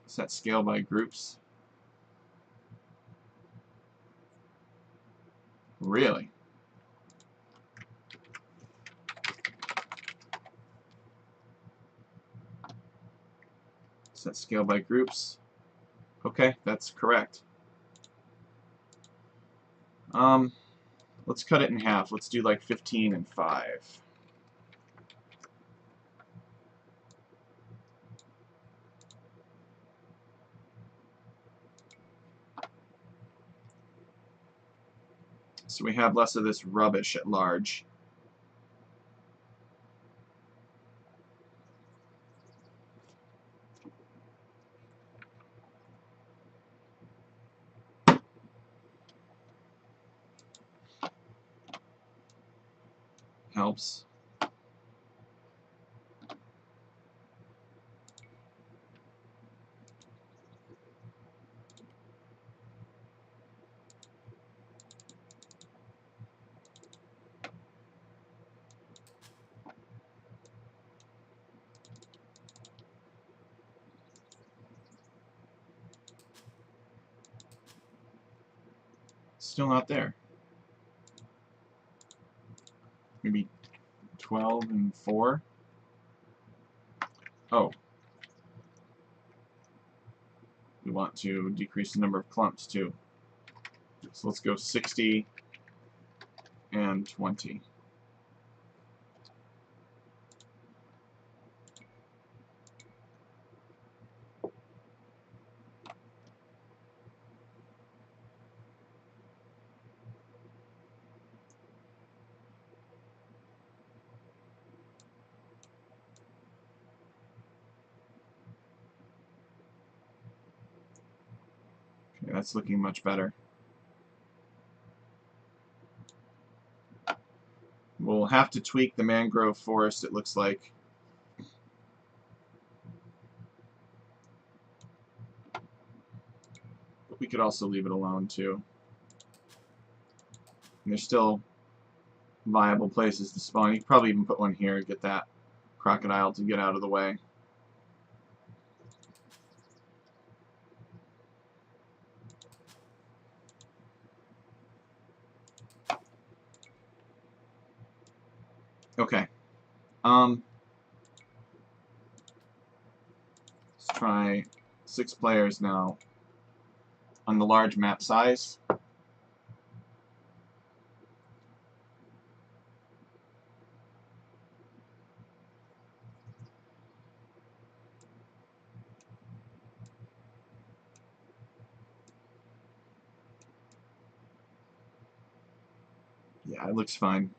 Set scale by groups. Really? Set scale by groups. Okay, that's correct. Let's cut it in half. Let's do like 15 and 5. So we have less of this rubbish at large. Helps. Still not there. Maybe 12 and 4. Oh. We want to decrease the number of clumps too. So let's go 60 and 20. Okay, that's looking much better. We'll have to tweak the mangrove forest, it looks like. We could also leave it alone, too. And there's still viable places to spawn. You could probably even put one here and get that crocodile to get out of the way. Okay. Let's try 6 players now on the large map size. Yeah, it looks fine.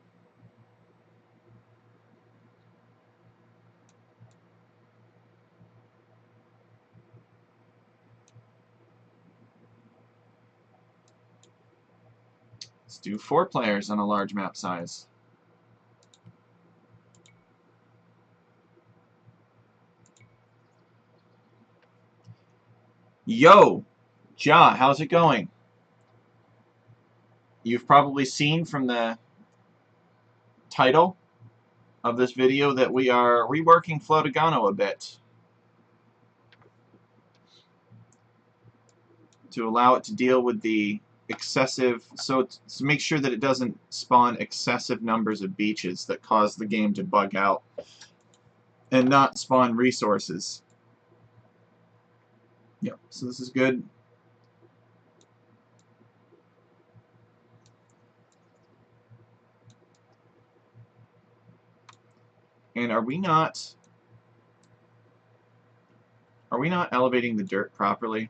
Let's do 4 players on a large map size. Yo! Ja, how's it going? You've probably seen from the title of this video that we are reworking Flotagano a bit to allow it to deal with the excessive, so to make sure that it doesn't spawn excessive numbers of beaches that cause the game to bug out and not spawn resources. Yep, so this is good. And are we not elevating the dirt properly?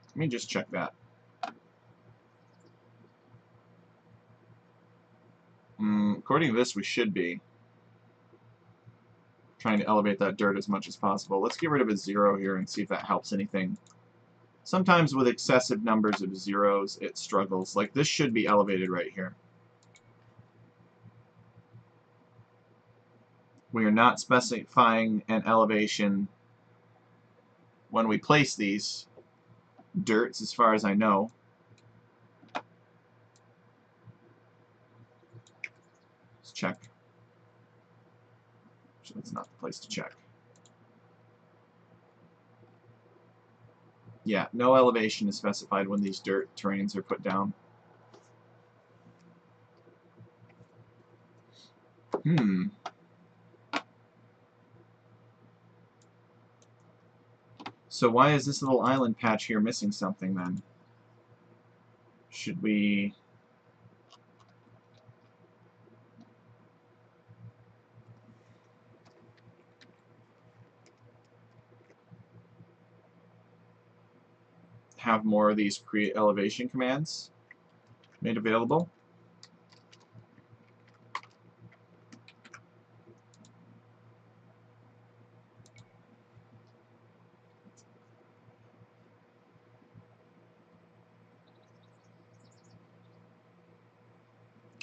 Let me just check that. According to this, we should be trying to elevate that dirt as much as possible. Let's get rid of a 0 here and see if that helps anything. Sometimes with excessive numbers of zeros, it struggles. Like, this should be elevated right here. We are not specifying an elevation when we place these dirts, as far as I know. Let's check. Actually, that's not the place to check. Yeah, no elevation is specified when these dirt terrains are put down. So why is this little island patch here missing something then? Should we... have more of these create elevation commands made available?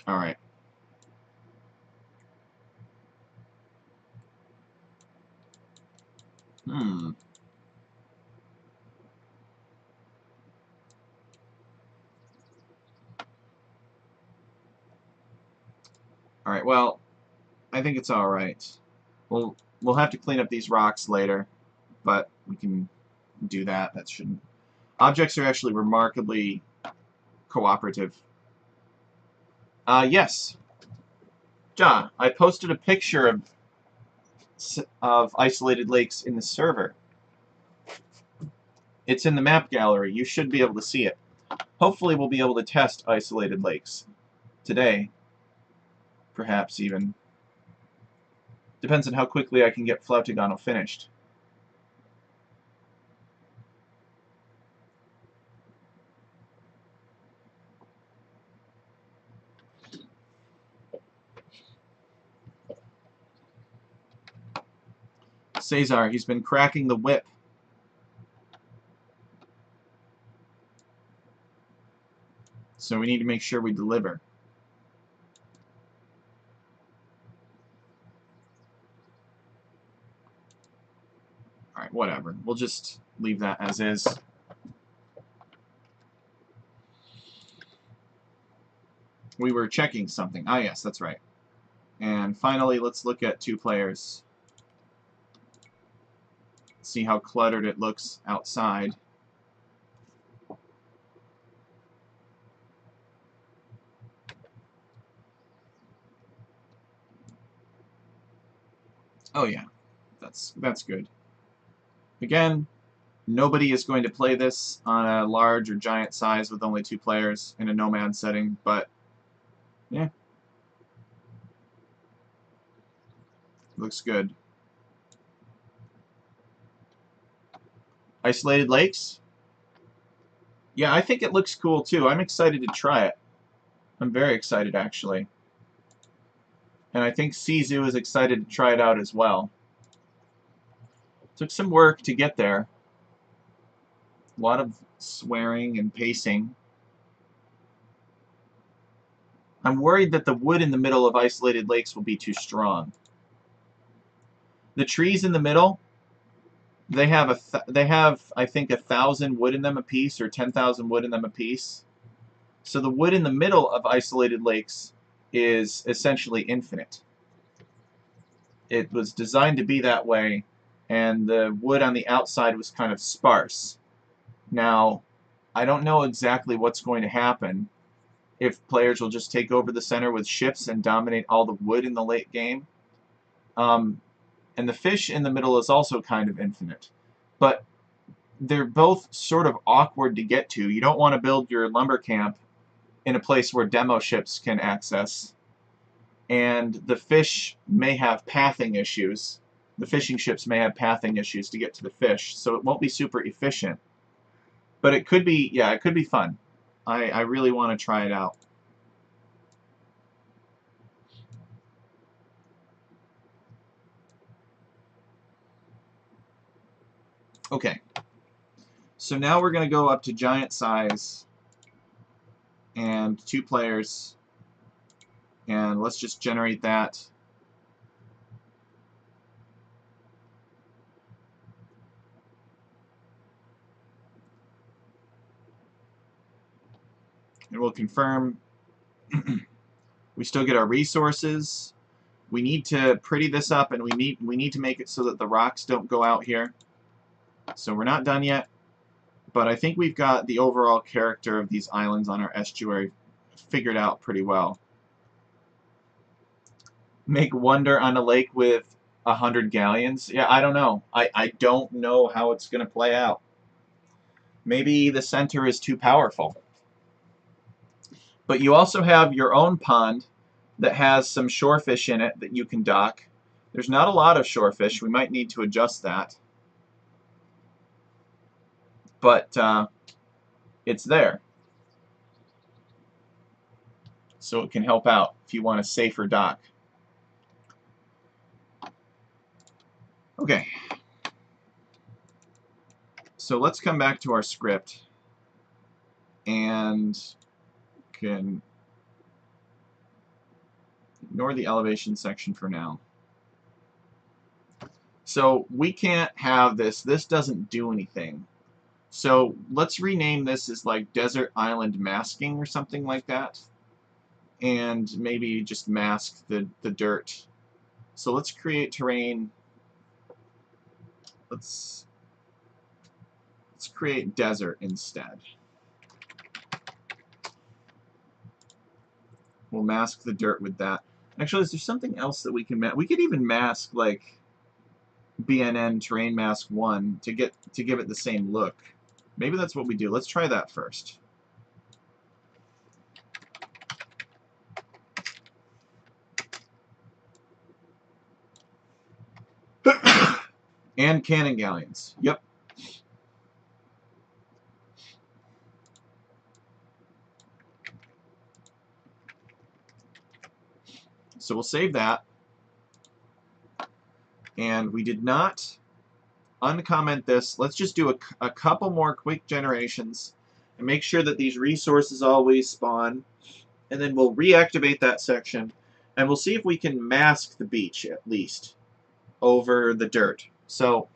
Alright. Alright, well, I think it's alright. We'll have to clean up these rocks later, but we can do that. That shouldn't... Objects are actually remarkably cooperative. Yes. Ja, I posted a picture of isolated lakes in the server. It's in the map gallery. You should be able to see it. Hopefully we'll be able to test isolated lakes today. Perhaps even. Depends on how quickly I can get Flotagano finished. Cesar, he's been cracking the whip. So we need to make sure we deliver. Alright, whatever. We'll just leave that as is. We were checking something. Ah, yes, that's right. And finally, let's look at 2 players. See how cluttered it looks outside. Oh yeah, that's good. Again, nobody is going to play this on a large or giant size with only 2 players in a nomad setting, but yeah, looks good. Isolated lakes? Yeah, I think it looks cool too. I'm excited to try it. I'm very excited actually. And I think Sizu is excited to try it out as well. Took some work to get there. A lot of swearing and pacing. I'm worried that the wood in the middle of isolated lakes will be too strong. The trees in the middle, they have I think 1,000 wood in them apiece, or 10,000 wood in them apiece. So the wood in the middle of isolated lakes is essentially infinite. It was designed to be that way, and the wood on the outside was kind of sparse. Now, I don't know exactly what's going to happen if players will just take over the center with ships and dominate all the wood in the late game. And the fish in the middle is also kind of infinite. But they're both sort of awkward to get to. You don't want to build your lumber camp in a place where demo ships can access. And the fish may have pathing issues. The fishing ships may have pathing issues to get to the fish, so it won't be super efficient. But it could be, yeah, it could be fun. I really want to try it out. Okay. So now we're going to go up to giant size and 2 players. And let's just generate that. And we'll confirm we still get our resources. We need to pretty this up, and we need to make it so that the rocks don't go out here. So we're not done yet, but I think we've got the overall character of these islands on our estuary figured out pretty well. Make wonder on a lake with 100 galleons? Yeah, I don't know. I don't know how it's going to play out. Maybe the center is too powerful. But you also have your own pond that has some shorefish in it that you can dock. There's not a lot of shorefish. We might need to adjust that. But it's there. So it can help out if you want a safer dock. Okay. So let's come back to our script and can ignore the elevation section for now. So we can't have this. This doesn't do anything. So let's rename this as like Desert Island Masking or something like that. And maybe just mask the dirt. So let's create terrain. Let's create desert instead. We'll mask the dirt with that. Actually, is there something else that we can mask? We could even mask like BNN Terrain Mask 1 to give it the same look. Maybe that's what we do. Let's try that first. And cannon galleons. Yep. So we'll save that. And we did not uncomment this. Let's just do a couple more quick generations and make sure that these resources always spawn. And then we'll reactivate that section. And we'll see if we can mask the beach at least over the dirt. So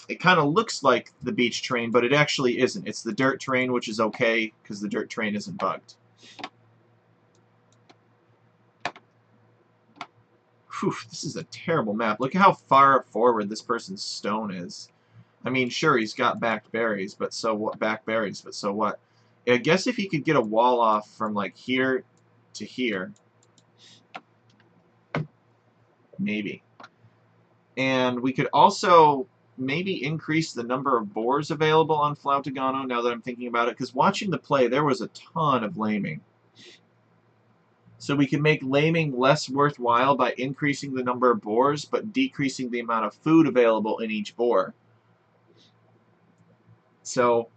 it kind of looks like the beach terrain, but it actually isn't. It's the dirt terrain, which is okay because the dirt terrain isn't bugged. Whew, this is a terrible map. Look at how far forward this person's stone is. I mean, sure, he's got back berries, but so what? Back berries, but so what? I guess if he could get a wall off from like here to here, maybe. And we could also maybe increase the number of boars available on Flautigano, now that I'm thinking about it, because watching the play, there was a ton of laming. So we can make laming less worthwhile by increasing the number of boars, but decreasing the amount of food available in each boar. So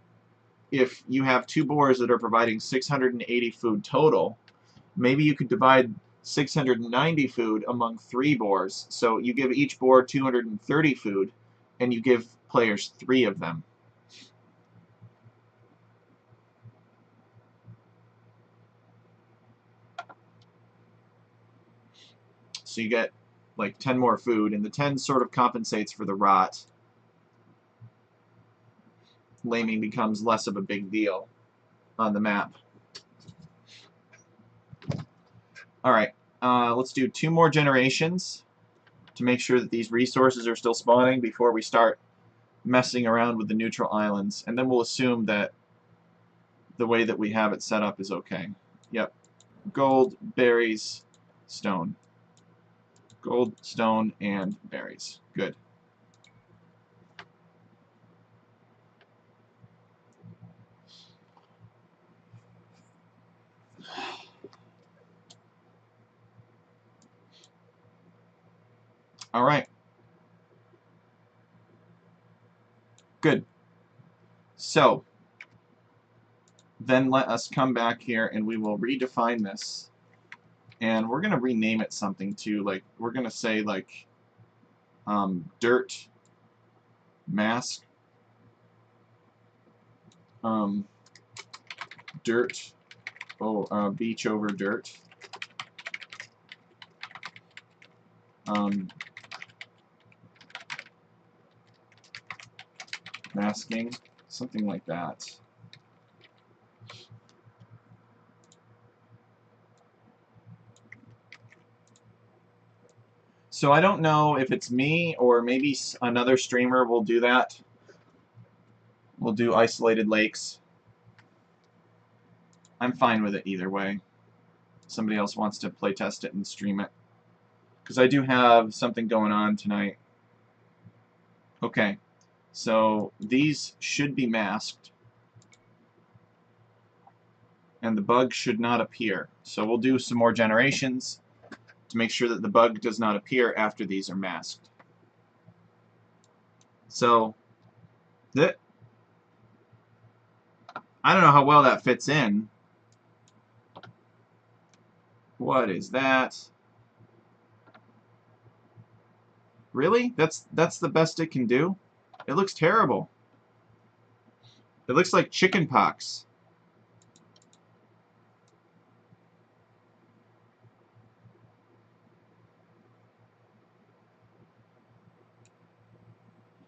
if you have 2 boars that are providing 680 food total, maybe you could divide 690 food among 3 boars. So you give each boar 230 food, and you give players 3 of them. So you get like 10 more food, and the 10 sort of compensates for the rot. Laming becomes less of a big deal on the map. Alright, let's do 2 more generations to make sure that these resources are still spawning before we start messing around with the neutral islands, and then we'll assume that the way that we have it set up is okay. Yep. Gold, berries, stone. Gold, stone, and berries. Good. All right. Good. So, then let us come back here and we will redefine this. And we're going to rename it something too. Like, we're going to say, like, dirt mask. Dirt. Oh, beach over dirt. Masking. Something like that. So I don't know if it's me or maybe another streamer will do that. We'll do isolated lakes. I'm fine with it either way. Somebody else wants to play test it and stream it. Because I do have something going on tonight. Okay, so these should be masked. And the bug should not appear. So we'll do some more generations to make sure that the bug does not appear after these are masked. So, I don't know how well that fits in. What is that? Really? That's the best it can do? It looks terrible. It looks like chicken pox.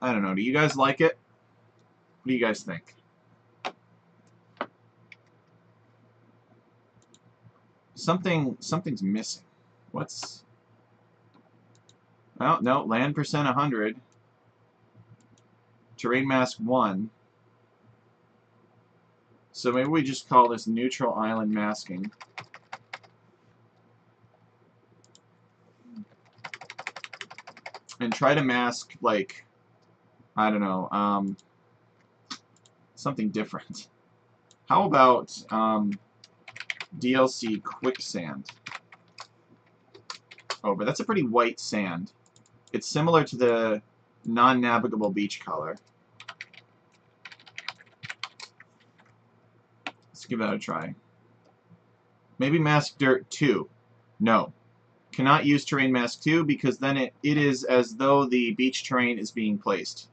I don't know. Do you guys like it? What do you guys think? Something's missing. What's... Oh, no, land percent 100. Terrain mask 1. So maybe we just call this neutral island masking. And try to mask, like, I don't know, something different. How about DLC quicksand? Oh, but that's a pretty white sand. It's similar to the non-navigable beach color. Let's give that a try. Maybe mask dirt 2. No. Cannot use terrain mask 2 because then it is as though the beach terrain is being placed.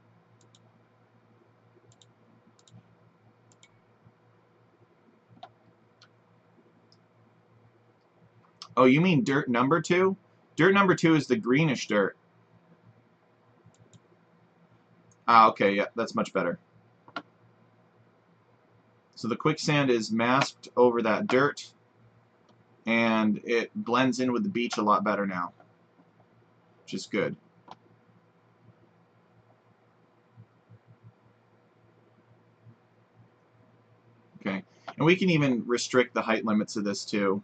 Oh, you mean dirt number 2? Dirt number 2 is the greenish dirt. Ah, okay, yeah, that's much better. So the quicksand is masked over that dirt, and it blends in with the beach a lot better now. which is good. Okay, and we can even restrict the height limits of this too.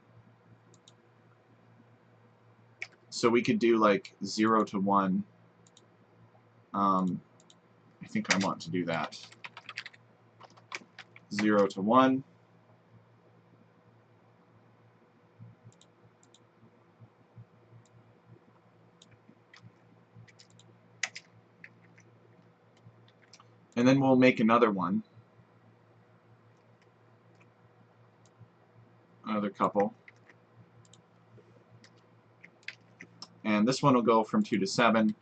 So we could do like 0 to 1. I think I want to do that. 0 to 1. And then we'll make another one. Another couple. And this one will go from 2 to 7.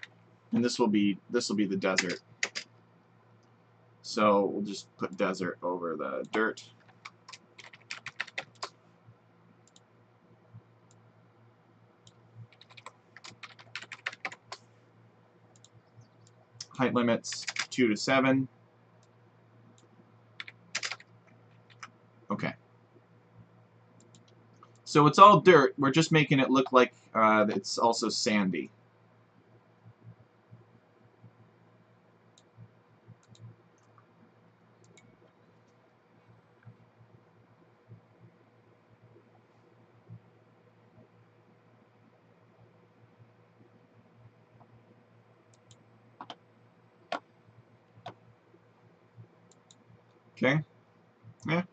And this will be the desert. So we'll just put desert over the dirt. Height limits 2 to 7. Okay. So it's all dirt. We're just making it look like it's also sandy. Okay. Yeah.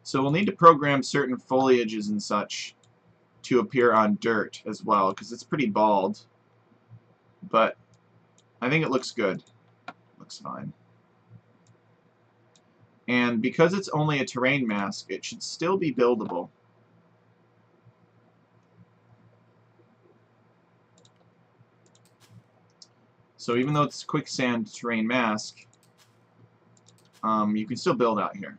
So we'll need to program certain foliages and such to appear on dirt as well, because it's pretty bald. But I think it looks good. Looks fine. And because it's only a terrain mask, it should still be buildable. So even though it's quicksand terrain mask, you can still build out here.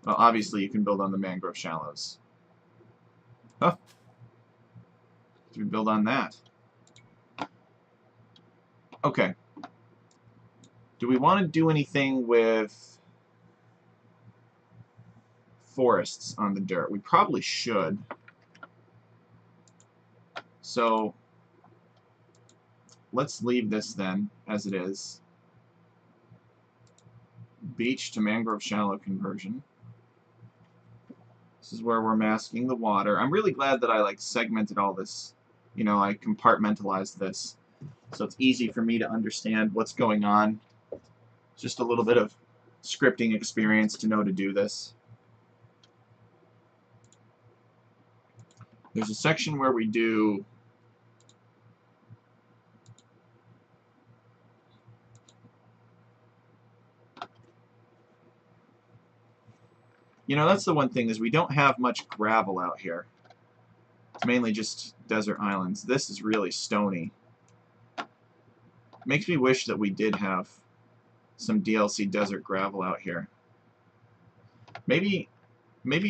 Well, obviously you can build on the mangrove shallows. Huh. Do we build on that? Okay. Do we want to do anything with forests on the dirt? We probably should. So let's leave this then as it is. Beach to mangrove shallow conversion. This is where we're masking the water. I'm really glad that I segmented all this. You know, I compartmentalized this, so it's easy for me to understand what's going on. Just a little bit of scripting experience to know to do this. There's a section where we do that's the one thing, is we don't have much gravel out here. It's mainly just desert islands. This is really stony. Makes me wish that we did have some DLC desert gravel out here. Maybe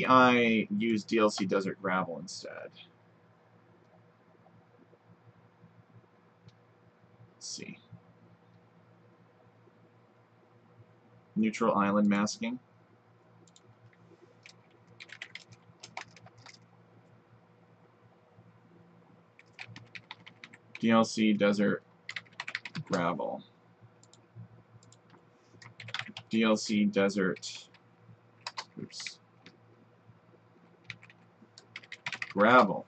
I use DLC desert gravel instead. Let's see. Neutral island masking. DLC desert gravel. DLC desert. Oops. Gravel.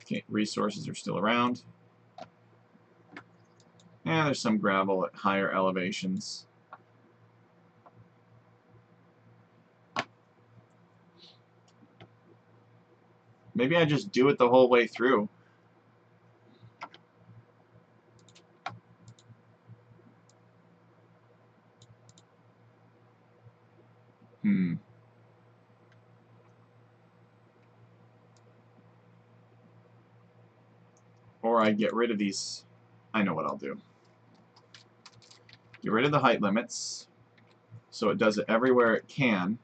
Okay, resources are still around. And there's some gravel at higher elevations. Maybe I just do it the whole way through. Or I get rid of these. I know what I'll do. Get rid of the height limits. So it does it everywhere it can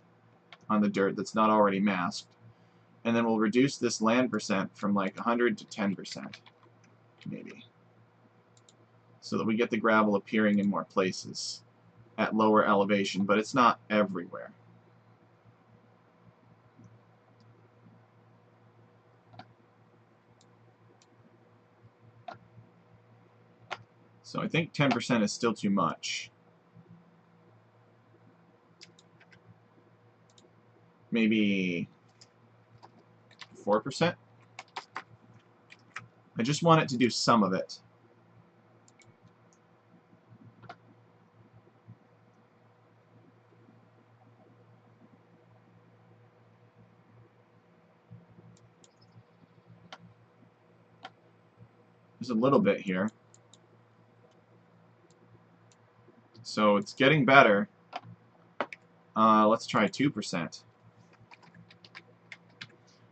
on the dirt that's not already masked. And then we'll reduce this land percent from like 100 to 10%, maybe. So that we get the gravel appearing in more places at lower elevation, but it's not everywhere. So I think 10% is still too much. Maybe 4%? I just want it to do some of it. There's a little bit here. So it's getting better. Let's try 2%.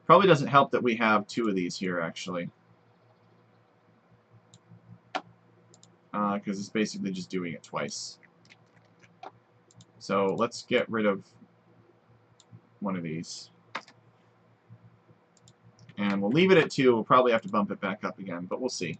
Probably doesn't help that we have 2 of these here, actually. Because it's basically just doing it twice. So let's get rid of one of these. And we'll leave it at 2. We'll probably have to bump it back up again, but we'll see.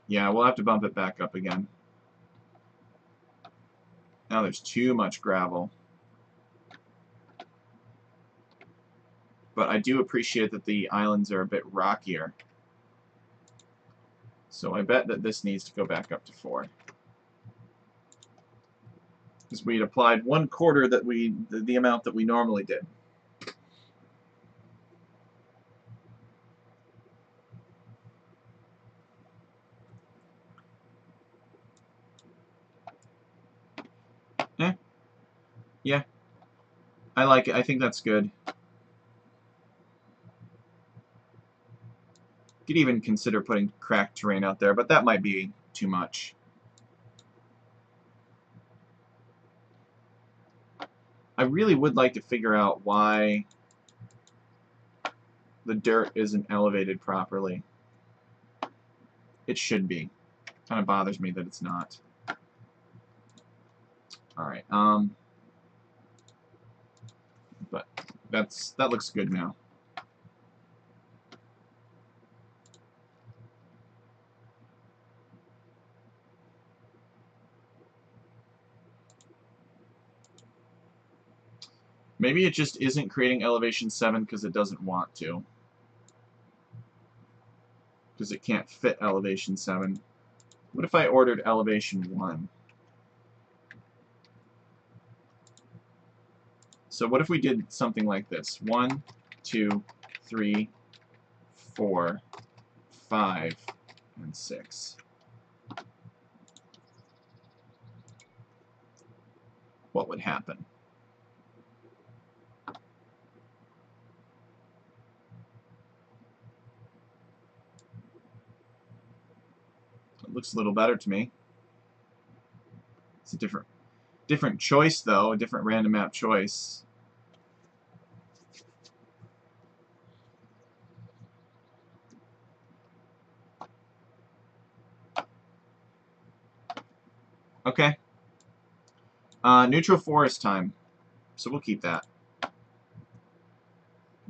Yeah, we'll have to bump it back up again. Now there's too much gravel. But I do appreciate that the islands are a bit rockier. So I bet that this needs to go back up to 4. Because we'd applied 1/4 that the amount that we normally did. Yeah. I like it. I think that's good. Could even consider putting cracked terrain out there, but that might be too much. I really would like to figure out why the dirt isn't elevated properly. It should be. Kind of bothers me that it's not. Alright, but that looks good now. Maybe it just isn't creating elevation 7 because it doesn't want to. Because it can't fit elevation 7. What if I ordered elevation 1? So what if we did something like this? 1, 2, 3, 4, 5, and 6. What would happen? It looks a little better to me. It's a different choice, though, a different random map choice. Okay. Neutral forest time. So we'll keep that. It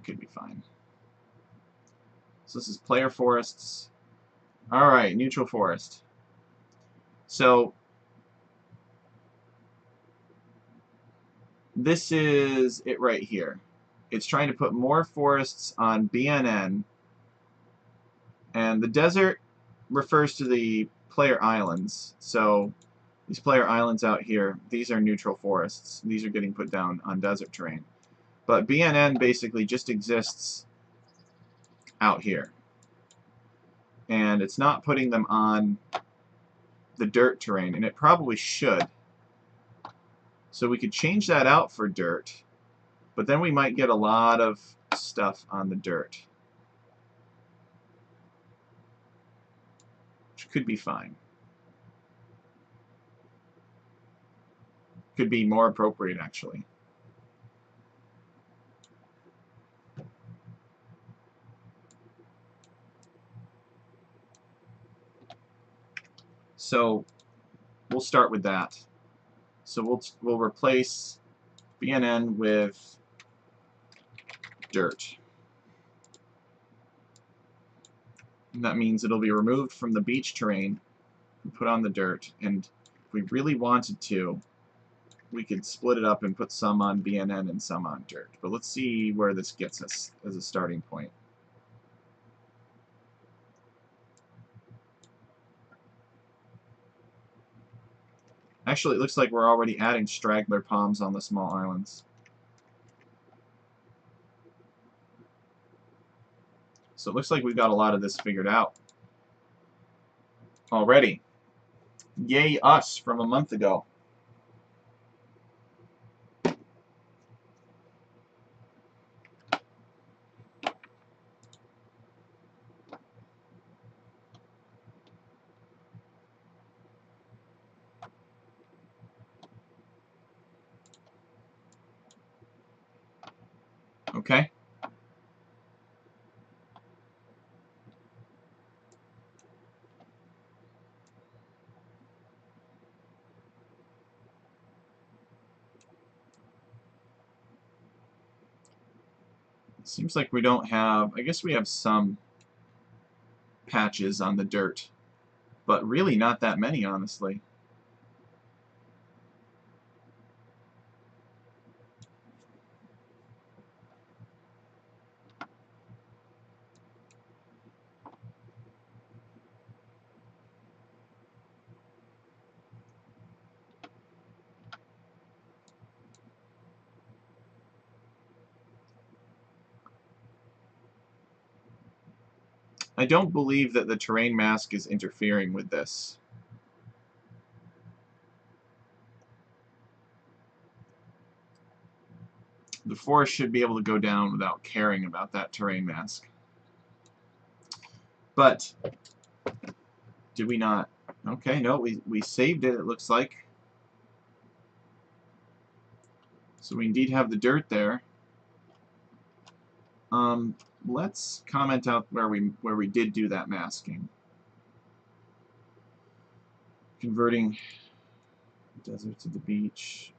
could be fine. So this is player forests. Alright, neutral forest. So this is it right here. It's trying to put more forests on BNN. And the desert refers to the player islands. So these player islands out here, these are neutral forests. These are getting put down on desert terrain. But BNN basically just exists out here. And it's not putting them on the dirt terrain, and it probably should. So we could change that out for dirt, but then we might get a lot of stuff on the dirt, which could be fine. Could be more appropriate, actually. So we'll start with that. So we'll replace BNN with dirt. And that means it'll be removed from the beach terrain and put on the dirt. And if we really wanted to, we could split it up and put some on BNN and some on dirt. But let's see where this gets us as a starting point. Actually, it looks like we're already adding straggler palms on the small islands. So it looks like we've got a lot of this figured out already. Yay us from a month ago. Okay. Seems like we don't have, I guess we have some patches on the dirt, but really not that many, honestly. I don't believe that the terrain mask is interfering with this. The forest should be able to go down without caring about that terrain mask. But, did we not? Okay, no, we saved it, it looks like. So we indeed have the dirt there. Let's comment out where we did do that masking. Converting desert to the beach.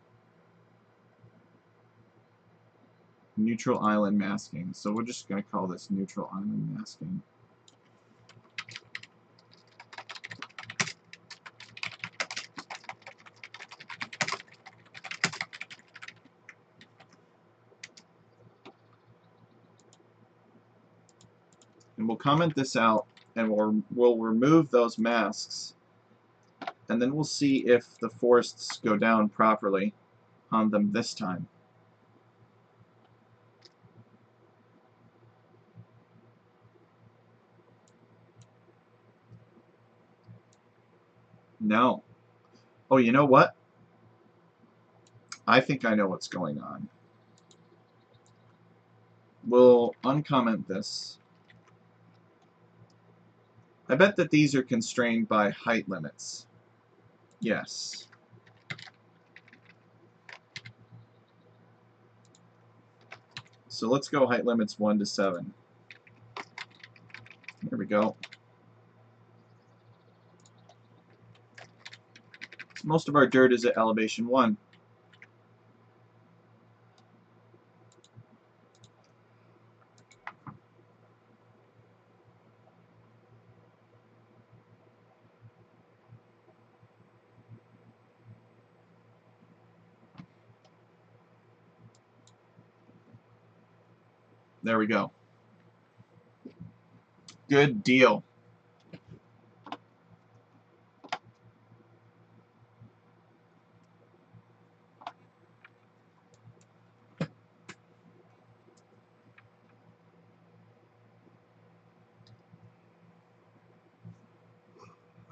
Neutral island masking. So we're just going to call this neutral island masking. And we'll comment this out, and we'll remove those masks, and then we'll see if the forests go down properly on them this time. No. Oh, you know what? I think I know what's going on. We'll uncomment this. I bet that these are constrained by height limits. Yes. So let's go height limits 1 to 7. There we go. So most of our dirt is at elevation 1. There we go. Good deal.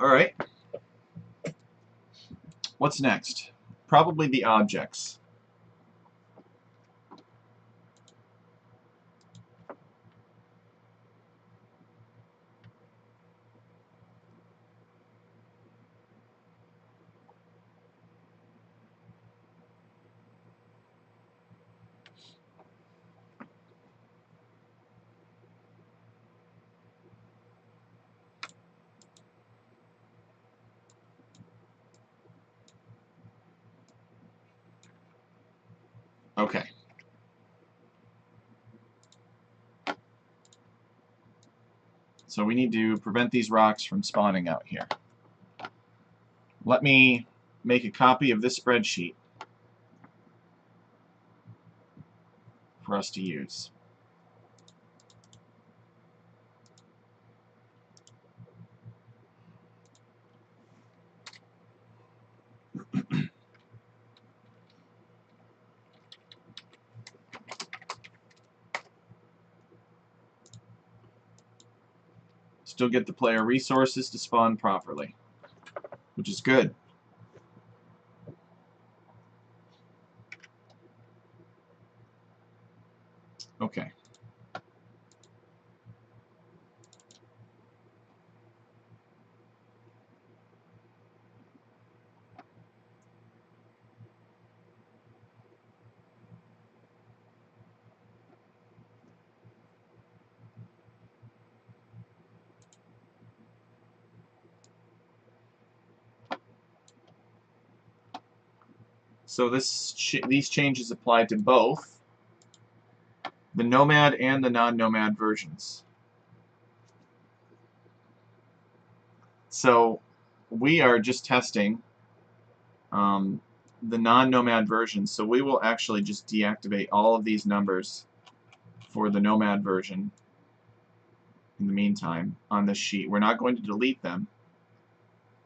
All right. What's next? Probably the objects. Okay. So we need to prevent these rocks from spawning out here. Let me make a copy of this spreadsheet for us to use. Still get the player resources to spawn properly, which is good. Okay. So these changes apply to both the Nomad and the non-Nomad versions. So we are just testing the non-Nomad version, so we will actually just deactivate all of these numbers for the Nomad version in the meantime on this sheet. We're not going to delete them,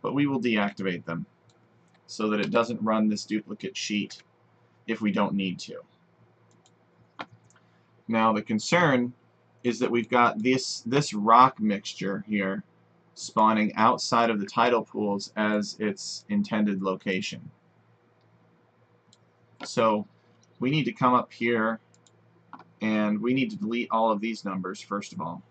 but we will deactivate them so that it doesn't run this duplicate sheet if we don't need to. Now the concern is that we've got this rock mixture here spawning outside of the tidal pools as its intended location. So we need to come up here and we need to delete all of these numbers first of all.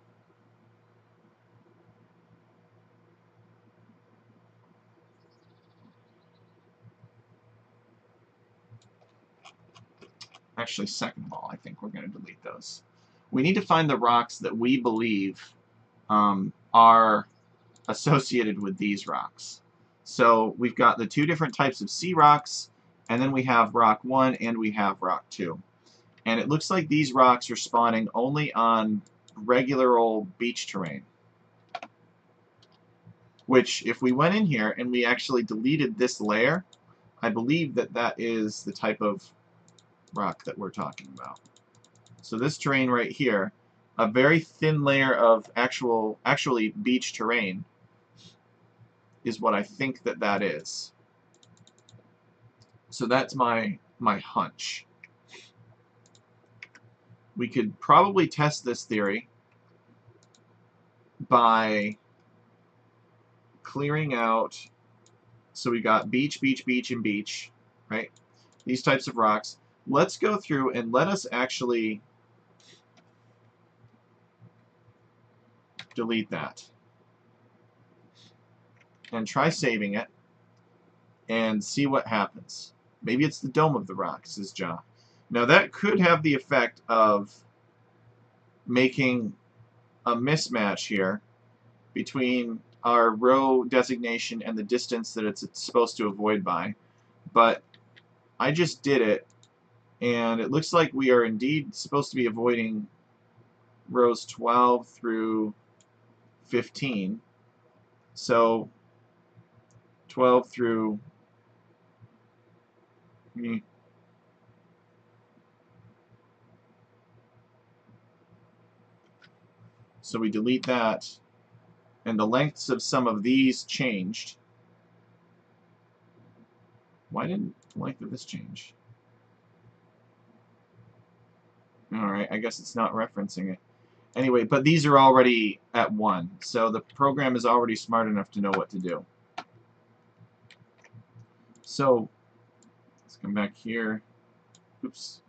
Actually, second of all, I think we're going to delete those. We need to find the rocks that we believe are associated with these rocks. So we've got the two different types of sea rocks, and then we have rock 1 and we have rock 2. And it looks like these rocks are spawning only on regular old beach terrain. Which, if we went in here and we actually deleted this layer, I believe that that is the type of rock that we're talking about. So this terrain right here, a very thin layer of actually beach terrain, is what I think that that is. So that's my hunch. We could probably test this theory by clearing out, so we got beach, beach, beach, and beach, right? These types of rocks. Let's go through and let us actually delete that. And try saving it and see what happens. Maybe it's the dome of the rock, says Ja. Now that could have the effect of making a mismatch here between our row designation and the distance that it's supposed to avoid by. But I just did it, and it looks like we are indeed supposed to be avoiding rows 12 through 15. So 12 through so we delete that, and the lengths of some of these changed. Why didn't the length of this change? Alright, I guess it's not referencing it. Anyway, but these are already at 1, so the program is already smart enough to know what to do. So, let's come back here. Oops.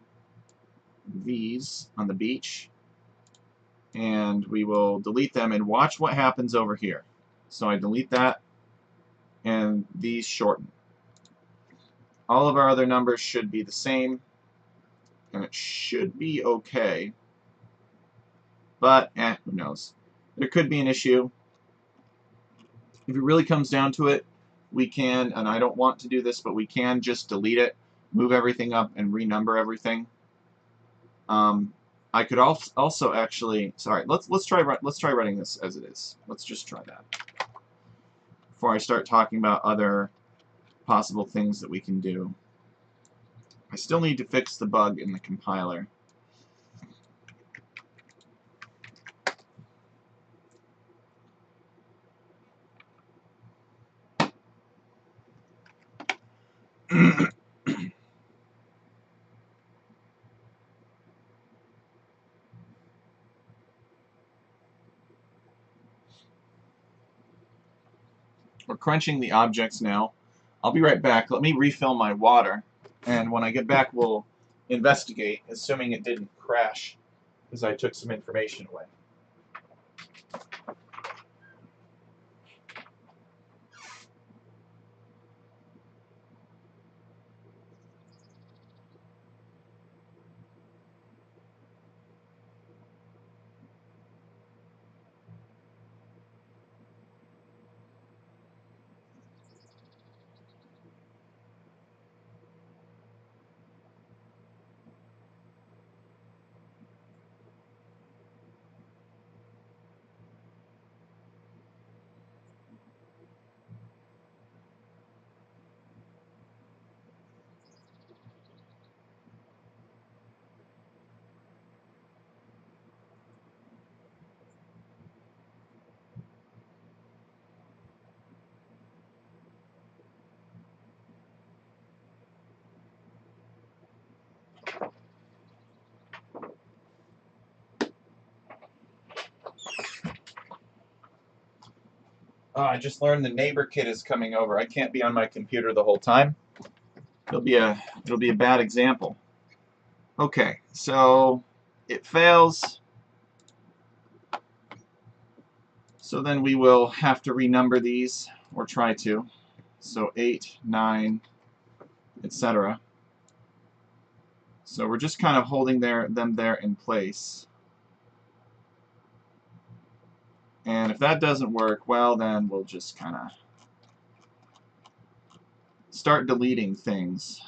These on the beach. And we will delete them and watch what happens over here. So I delete that, and these shorten. All of our other numbers should be the same, and it should be okay. But, who knows. There could be an issue. If it really comes down to it, we can, and I don't want to do this, but we can just delete it. move everything up and renumber everything. I could also actually, sorry, let's try writing this as it is. Let's just try that before I start talking about other possible things that we can do. I still need to fix the bug in the compiler. We're crunching the objects now. I'll be right back. Let me refill my water, and when I get back, we'll investigate, assuming it didn't crash because I took some information away. Oh, I just learned the neighbor kid is coming over. I can't be on my computer the whole time. It'll be a bad example. Okay, so it fails. So then we will have to renumber these, or try to. So 8, 9, etc. So we're just kind of holding them there in place. And if that doesn't work, well, then we'll just kind of start deleting things.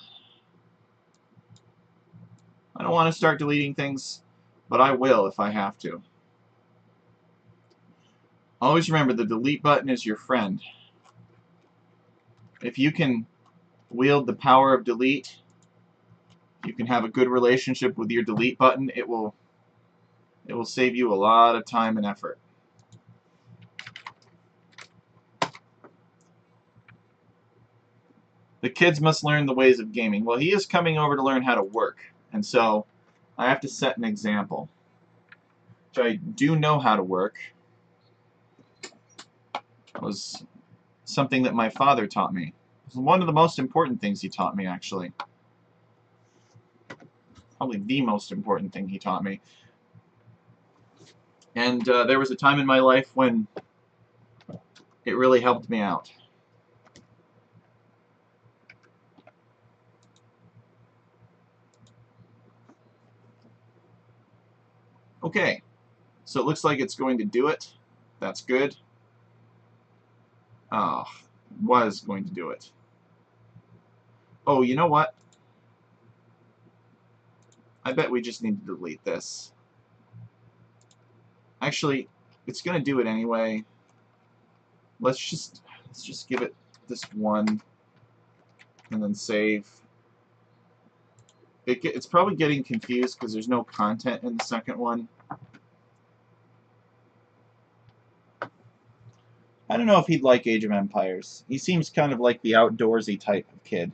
I don't want to start deleting things, but I will if I have to. Always remember, the delete button is your friend. If you can wield the power of delete, you can have a good relationship with your delete button. It will save you a lot of time and effort. The kids must learn the ways of gaming. Well, he is coming over to learn how to work, and so I have to set an example. Which I do know how to work. It was something that my father taught me. It was one of the most important things he taught me, actually. Probably the most important thing he taught me. And there was a time in my life when it really helped me out. Okay, so it looks like it's going to do it. That's good. Oh, was going to do it. Oh, you know what? I bet we just need to delete this. Actually, it's going to do it anyway. Let's just give it this one and then save. It's probably getting confused because there's no content in the second one. I don't know if he'd like Age of Empires. He seems kind of like the outdoorsy type of kid.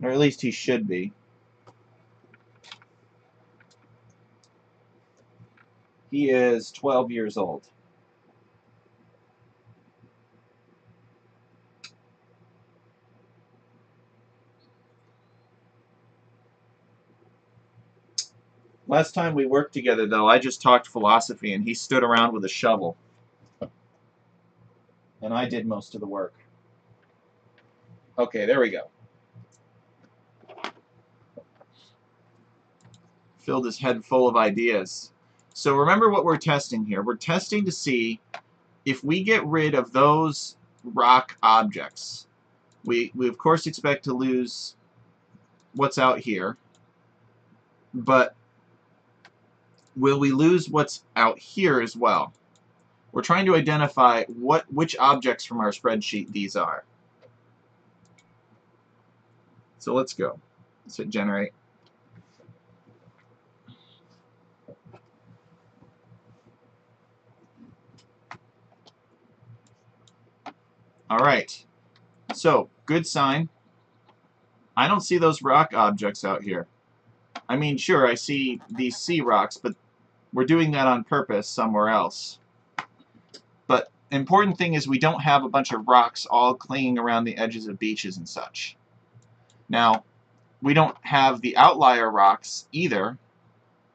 Or at least he should be. He is 12 years old. Last time we worked together, though, I just talked philosophy, and he stood around with a shovel. And I did most of the work. Okay, there we go. Filled his head full of ideas. So remember what we're testing here. We're testing to see if we get rid of those rock objects, We of course expect to lose what's out here, but will we lose what's out here as well? We're trying to identify which objects from our spreadsheet these are. So let's go. Let's hit generate. All right. So, good sign. I don't see those rock objects out here. I mean, sure, I see these sea rocks, but we're doing that on purpose somewhere else. But important thing is we don't have a bunch of rocks all clinging around the edges of beaches and such. Now, we don't have the outlier rocks either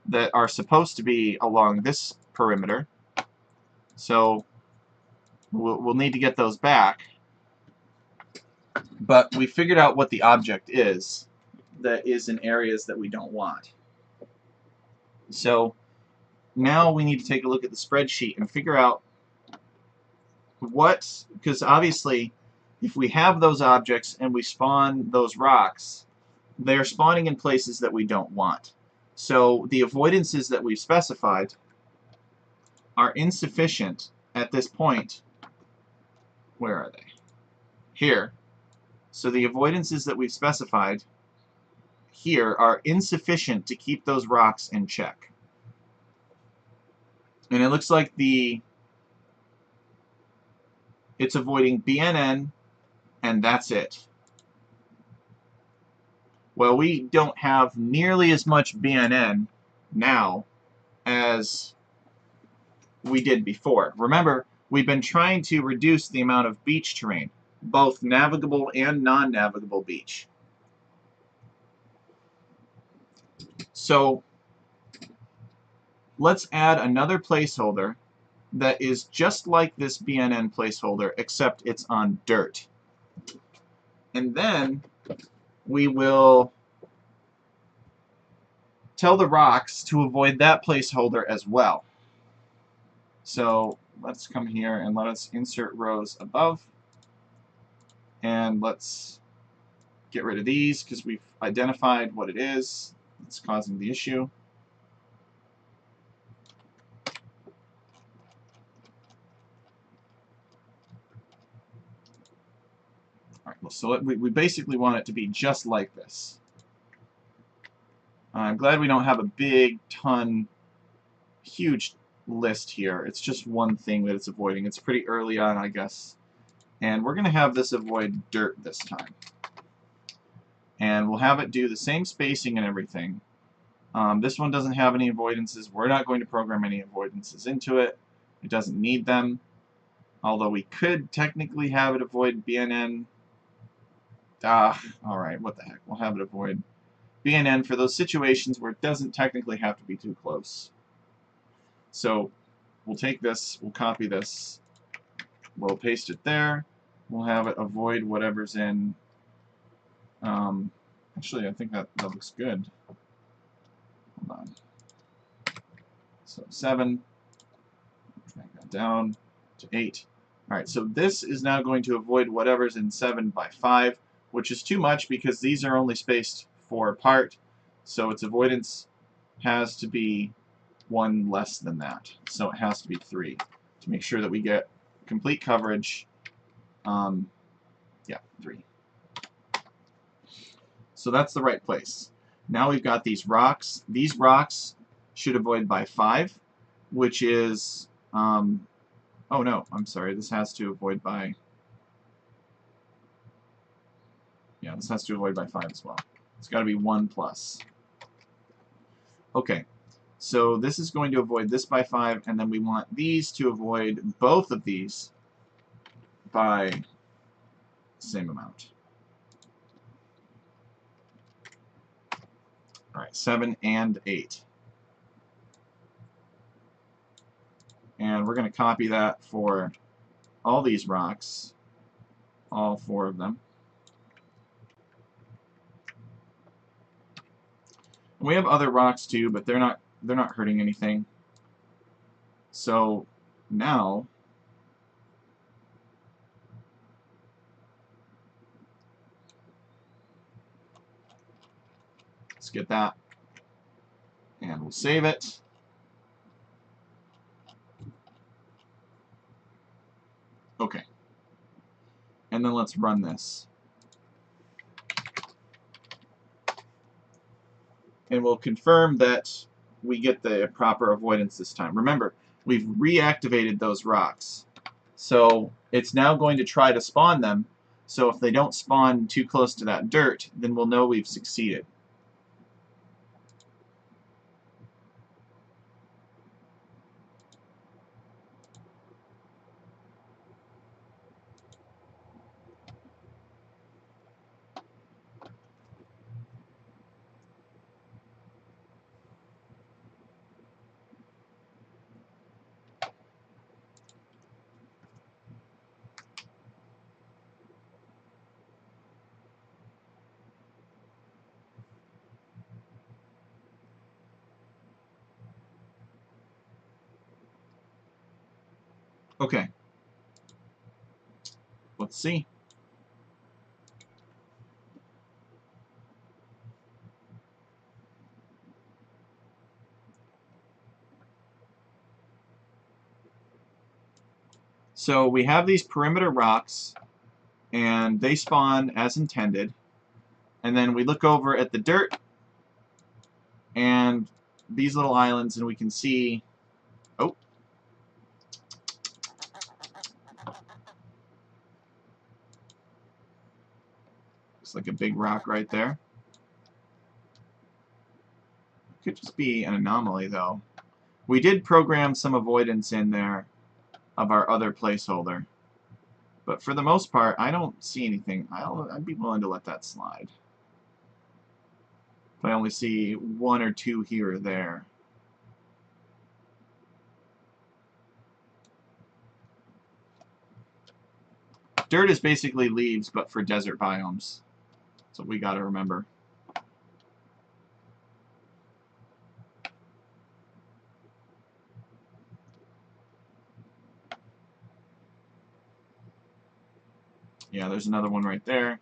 that are supposed to be along this perimeter. So we'll need to get those back. But we figured out what the object is that is in areas that we don't want. So now we need to take a look at the spreadsheet and figure out what, because obviously if we have those objects and we spawn those rocks, they're spawning in places that we don't want. So the avoidances that we've specified are insufficient at this point. Where are they? Here. So the avoidances that we've specified here are insufficient to keep those rocks in check. And it looks like it's avoiding BNN, and that's it. Well, we don't have nearly as much BNN now as we did before. Remember, we've been trying to reduce the amount of beach terrain, both navigable and non-navigable beach. So let's add another placeholder that is just like this BNN placeholder, except it's on dirt. And then we will tell the rocks to avoid that placeholder as well. So let's come here and let us insert rows above. And let's get rid of these because we've identified what it is that's causing the issue. All right, so we basically want it to be just like this. I'm glad we don't have a big huge list here. It's just one thing that it's avoiding. It's pretty early on, I guess. And we're going to have this avoid dirt this time. And we'll have it do the same spacing and everything. This one doesn't have any avoidances. We're not going to program any avoidances into it. It doesn't need them. Although we could technically have it avoid BNN. Alright, what the heck. We'll have it avoid BNN for those situations where it doesn't technically have to be too close. So we'll take this, we'll copy this, we'll paste it there. We'll have it avoid whatever's in. Actually, I think that looks good. Hold on. So 7. Drag that down to 8. Alright, so this is now going to avoid whatever's in 7 by 5, which is too much because these are only spaced 4 apart. So its avoidance has to be 1 less than that. So it has to be 3 to make sure that we get complete coverage. Yeah, 3. So that's the right place. Now we've got these rocks. These rocks should avoid by 5, which is, oh no, I'm sorry, this has to avoid by, yeah, this has to avoid by 5 as well. It's got to be 1 plus. Okay, so this is going to avoid this by 5, and then we want these to avoid both of these by the same amount. Alright, 7 and 8. And we're going to copy that for all these rocks, all 4 of them. And we have other rocks too, but they're not hurting anything. So now Let's get that. And we'll save it. Okay. And then let's run this. And we'll confirm that we get the proper avoidance this time. Remember, we've reactivated those rocks. So it's now going to try to spawn them. So if they don't spawn too close to that dirt, then we'll know we've succeeded. Okay. Let's see. So we have these perimeter rocks, and they spawn as intended. And then we look over at the dirt and these little islands, and we can see, oh, looks like a big rock right there. Could just be an anomaly, though. We did program some avoidance in there of our other placeholder. But for the most part, I don't see anything. I'd be willing to let that slide. If I only see one or two here or there. Dirt is basically leaves, but for desert biomes. That's what we got to remember. Yeah, there's another one right there.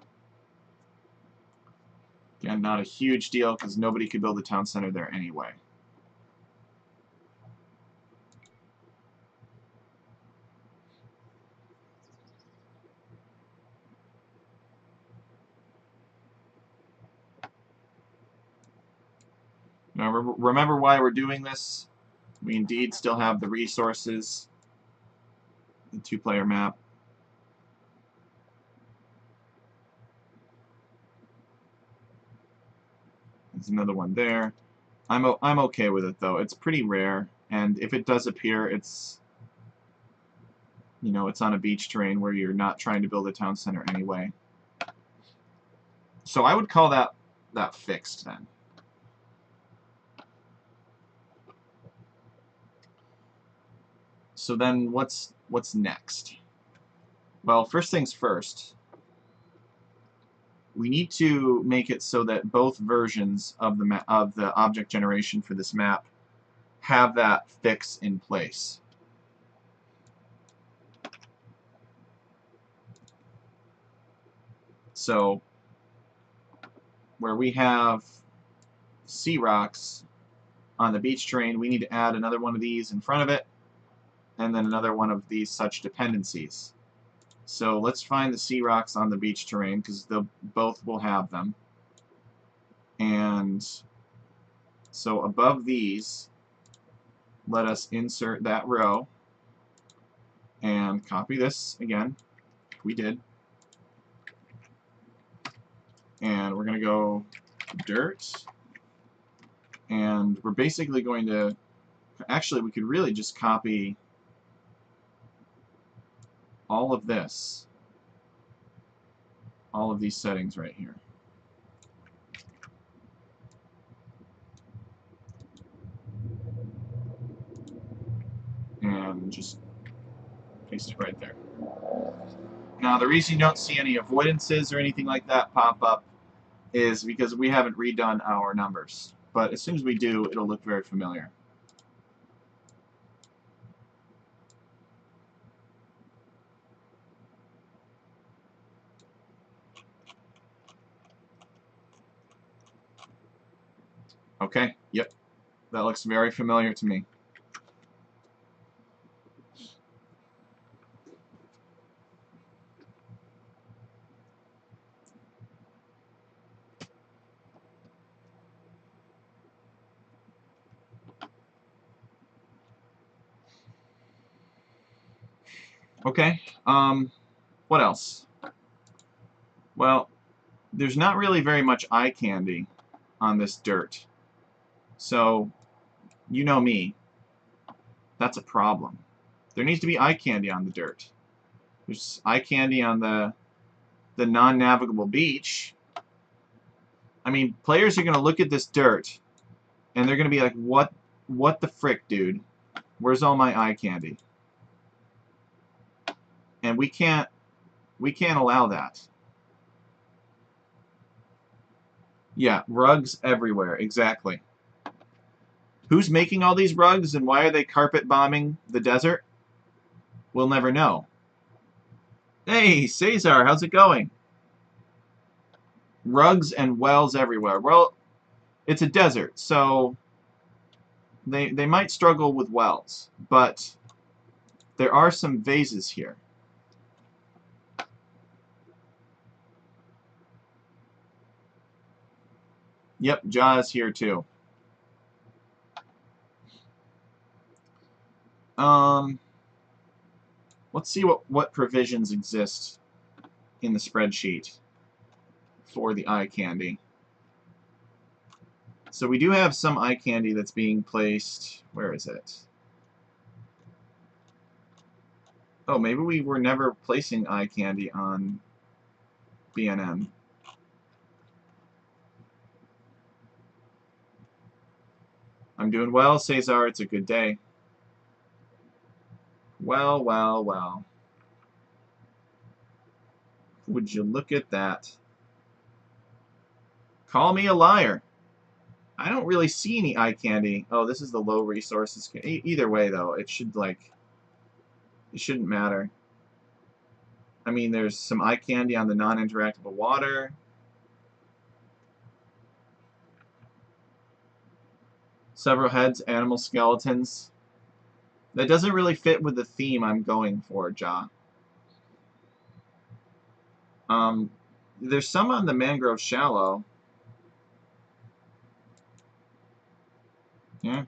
Again, not a huge deal because nobody could build a town center there anyway. Now, remember why we're doing this? We indeed still have the resources, the two-player map. There's another one there. I'm okay with it though. It's pretty rare, and if it does appear, it's, you know, it's on a beach terrain where you're not trying to build a town center anyway. So I would call that fixed then. So then what's next? Well, first things first. We need to make it so that both versions of the object generation for this map have that fix in place. So where we have sea rocks on the beach terrain, we need to add another one of these in front of it, and then another one of these such dependencies. So let's find the sea rocks on the beach terrain, because both will have them. And so above these, let us insert that row and copy this again. We did. And we're going to go dirt. And we're basically going to, actually we could really just copy all of this, all of these settings right here. And just paste it right there. Now the reason you don't see any avoidances or anything like that pop up is because we haven't redone our numbers. But as soon as we do, it'll look very familiar. Okay, yep. That looks very familiar to me. Okay, what else? Well, there's not really very much eye candy on this dirt. So, you know me, that's a problem. There needs to be eye candy on the dirt. There's eye candy on the non-navigable beach. I mean, players are going to look at this dirt, and they're going to be like, what the frick, dude? Where's all my eye candy? And we can't allow that. Yeah, rugs everywhere, exactly. Who's making all these rugs, and why are they carpet bombing the desert? We'll never know. Hey, Cesar, how's it going? Rugs and wells everywhere. Well, it's a desert, so they might struggle with wells, but there are some vases here. Yep, Ja is here too. Let's see what provisions exist in the spreadsheet for the eye candy. So we do have some eye candy that's being placed. Where is it? Oh, maybe we were never placing eye candy on BNM. I'm doing well, Cesar. It's a good day. Well, well, well. Would you look at that? Call me a liar. I don't really see any eye candy. Oh, this is the low resources. Either way, though, it should, like, it shouldn't matter. I mean, there's some eye candy on the non-interactable water. Several heads, animal skeletons. That doesn't really fit with the theme I'm going for, Ja. There's some on the mangrove shallow. Yeah.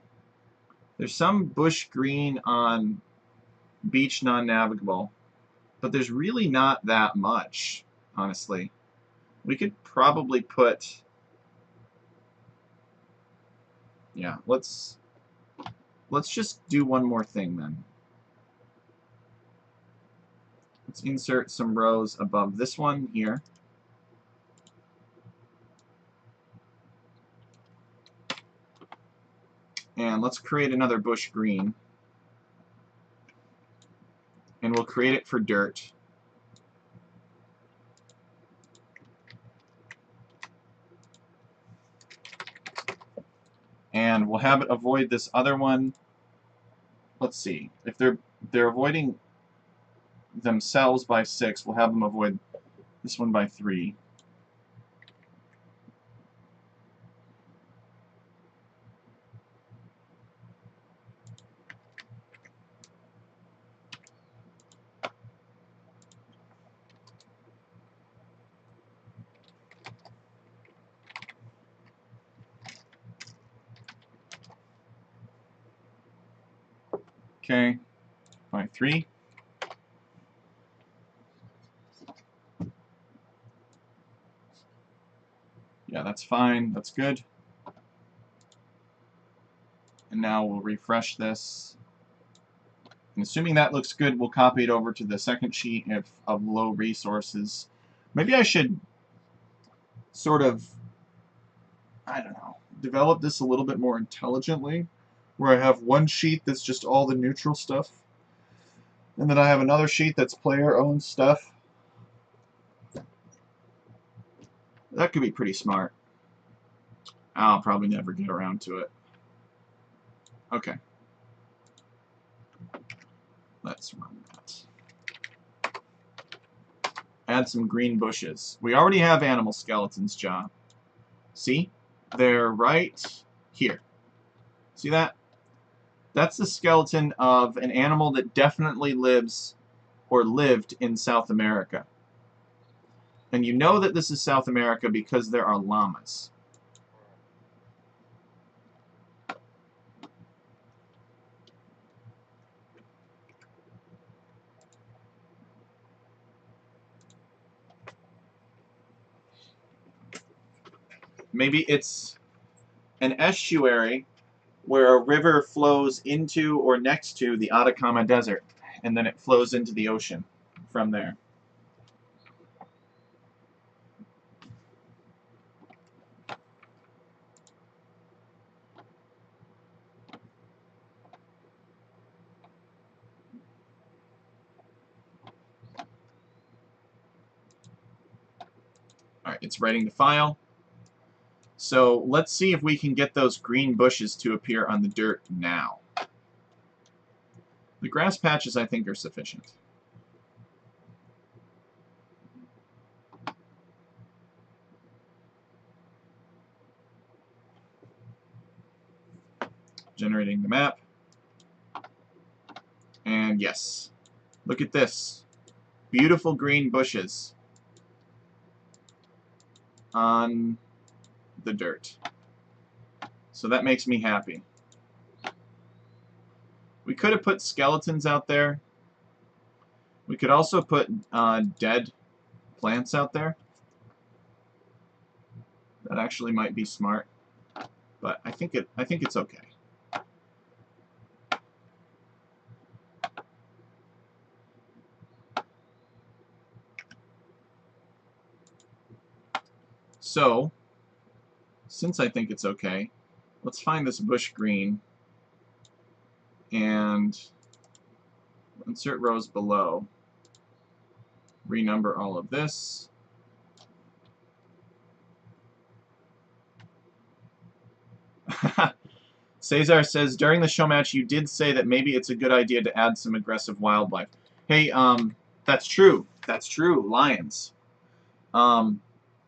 There's some bush green on beach non-navigable, but there's really not that much, honestly. We could probably put... Yeah, let's just do one more thing then. Let's insert some rows above this one here. And let's create another bush green. And we'll create it for dirt. And we'll have it avoid this other one. Let's see. If they're avoiding themselves by 6, we'll have them avoid this one by 3. Okay, by 3. Yeah, that's fine. That's good. And now we'll refresh this. And assuming that looks good, we'll copy it over to the second sheet of low resources. Maybe I should sort of, I don't know, develop this a little bit more intelligently, where I have one sheet that's just all the neutral stuff, and then I have another sheet that's player-owned stuff. That could be pretty smart. I'll probably never get around to it. Okay. Let's run that. Add some green bushes. We already have animal skeletons, John. See? They're right Here. See that? That's the skeleton of an animal that definitely lives or lived in South America. And you know that this is South America because there are llamas. Maybe it's an estuary where a river flows into or next to the Atacama Desert, and then it flows into the ocean from there. All right, it's writing the file. So let's see if we can get those green bushes to appear on the dirt now. The grass patches, I think, are sufficient. Generating the map. And yes, look at this. Beautiful green bushes on the dirt. So that makes me happy. We could have put skeletons out there. We could also put dead plants out there. That actually might be smart, but I think it's okay. So, since I think it's okay, let's find this bush green and insert rows below. Renumber all of this. Cesar says, during the show match you did say that maybe it's a good idea to add some aggressive wildlife. Hey, that's true. That's true. Lions.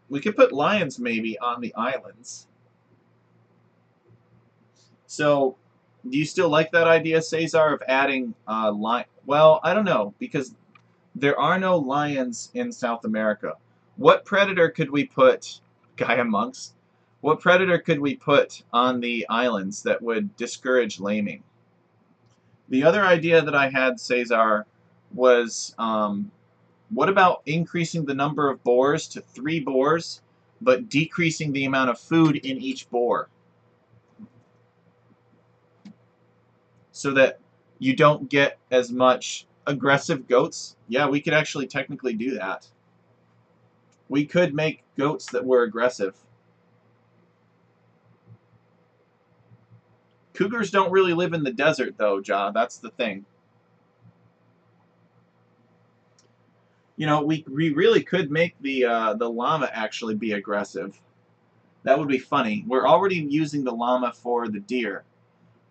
We could put lions maybe on the islands. So, do you still like that idea, Cesar, of adding lion? Well, I don't know, because there are no lions in South America. What predator could we put, Gaia monks? What predator could we put on the islands that would discourage laming? The other idea that I had, Cesar, was what about increasing the number of boars to 3 boars, but decreasing the amount of food in each boar? So that you don't get as much aggressive goats. Yeah, we could actually technically do that. We could make goats that were aggressive. Cougars don't really live in the desert, though, Ja. That's the thing. You know, we really could make the llama actually be aggressive. That would be funny. We're already using the llama for the deer,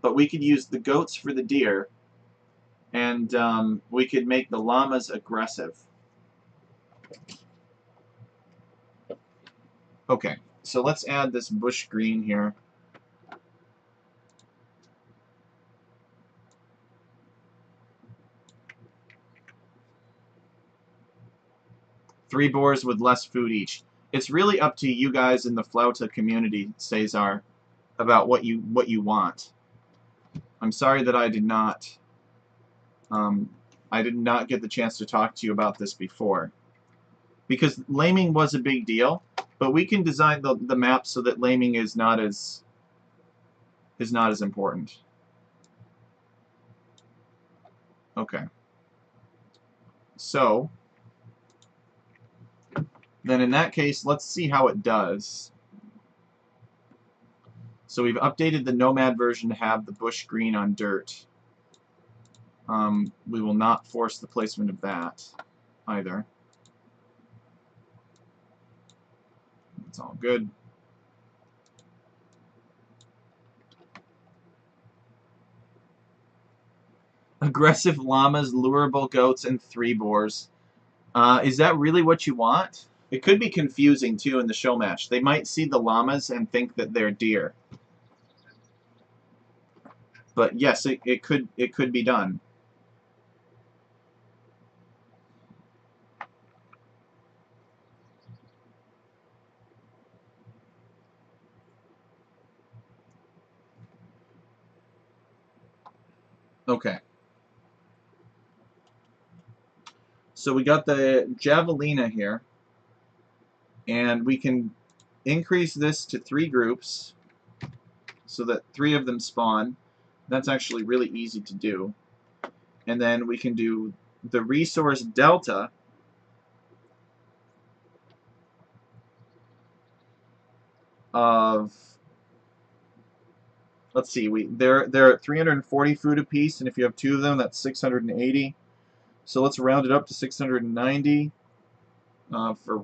but we could use the goats for the deer, and we could make the llamas aggressive. Okay, so let's add this bush green here. Three boars with less food each. It's really up to you guys in the Flauta community, Cesar, about what you want. I'm sorry that I did not get the chance to talk to you about this before, because laming was a big deal. But we can design the map so that laming is not as important. Okay. So then in that case, let's see how it does. So we've updated the Nomad version to have the bush green on dirt. We will not force the placement of that either. It's all good. Aggressive llamas, lurable goats, and 3 boars. Is that really what you want? It could be confusing, too, in the show match. They might see the llamas and think that they're deer. But yes, it could be done. Okay. So we got the Javelina here, and we can increase this to 3 groups so that 3 of them spawn. That's actually really easy to do. And then we can do the resource delta of, let's see, they're at 340 food apiece, and if you have 2 of them, that's 680. So let's round it up to 690 for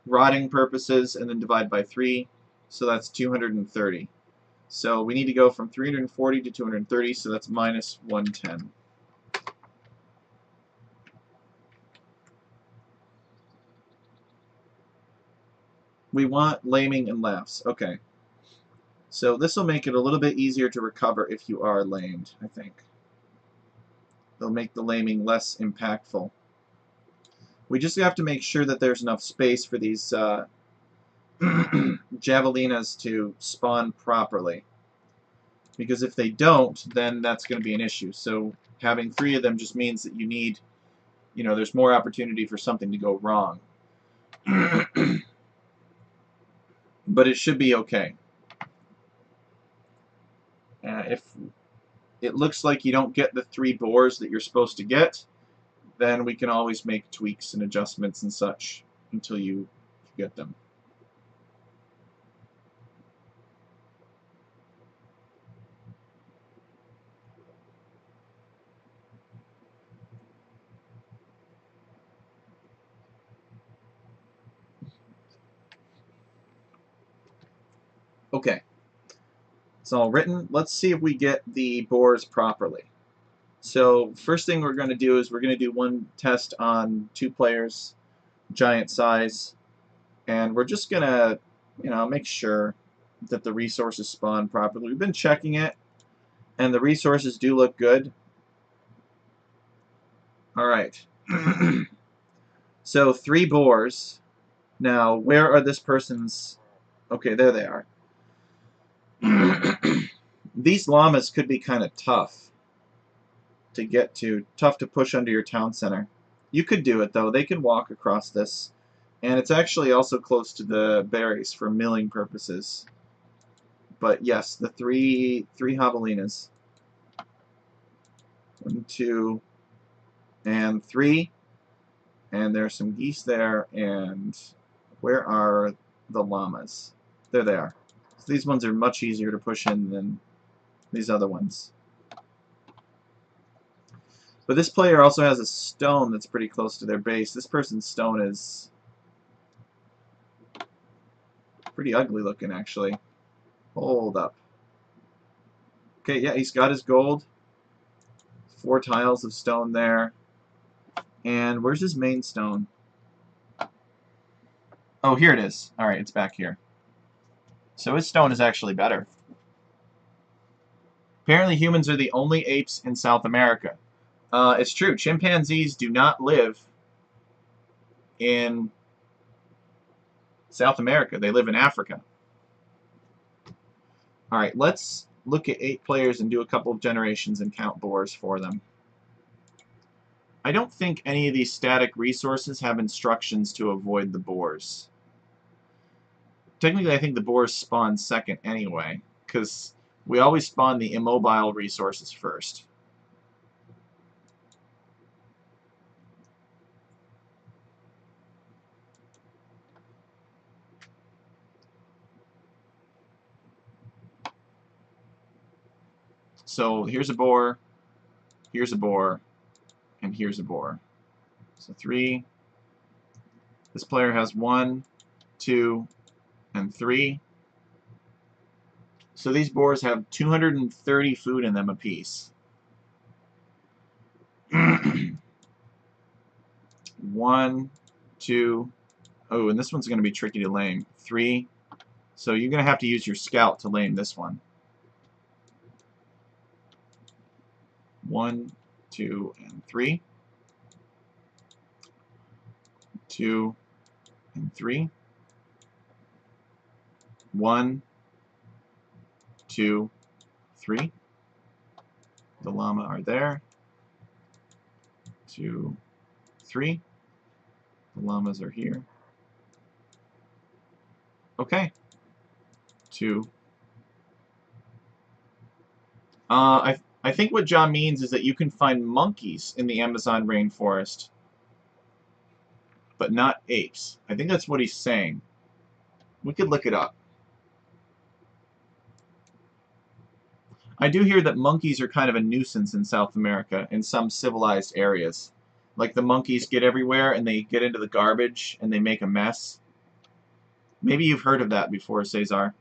rotting purposes, and then divide by 3. So that's 230. So we need to go from 340 to 230, so that's minus 110. We want laming and laughs. Okay. So this will make it a little bit easier to recover if you are lamed, I think. It'll make the laming less impactful. We just have to make sure that there's enough space for these Javelinas to spawn properly. Because if they don't, then that's going to be an issue. So having 3 of them just means that you need, there's more opportunity for something to go wrong. But it should be okay. If it looks like you don't get the 3 boars that you're supposed to get, then we can always make tweaks and adjustments and such until you get them. Okay, it's all written. Let's see if we get the boars properly. So first thing we're going to do is we're going to do one test on 2 players, giant size, and we're just going to, make sure that the resources spawn properly. We've been checking it, and the resources do look good. All right. So 3 boars. Now, where are this person's... Okay, there they are. These llamas could be kind of tough to get to, tough to push under your town center. You could do it, though. They can walk across this, and it's actually also close to the berries for milling purposes. But yes, the three javelinas. 1, 2, and 3. And there's some geese there, and where are the llamas? There they are. So these ones are much easier to push in than these other ones. But this player also has a stone that's pretty close to their base. This person's stone is pretty ugly looking, actually. Hold up. Okay, yeah, he's got his gold. 4 tiles of stone there. And where's his main stone? Oh, here it is. Alright, it's back here. So his stone is actually better. Apparently humans are the only apes in South America. It's true. Chimpanzees do not live in South America. They live in Africa. Alright, let's look at 8 players and do a couple of generations and count boars for them. I don't think any of these static resources have instructions to avoid the boars. Technically, I think the boars spawn second anyway, because we always spawn the immobile resources first. So here's a boar, here's a boar, and here's a boar. So 3. This player has 1, 2, and 3. So these boars have 230 food in them apiece. 1, 2. Oh, and this one's going to be tricky to lame. 3. So you're going to have to use your scout to lame this one. 1, 2, and 3. 2 and 3. 1, 2, 3. The llama are there. 2, 3. The llamas are here. Okay. 2. I think what John means is that you can find monkeys in the Amazon rainforest, but not apes. I think that's what he's saying. We could look it up. I do hear that monkeys are kind of a nuisance in South America in some civilized areas. Like the monkeys get everywhere and they get into the garbage and they make a mess. Maybe you've heard of that before, Cesar.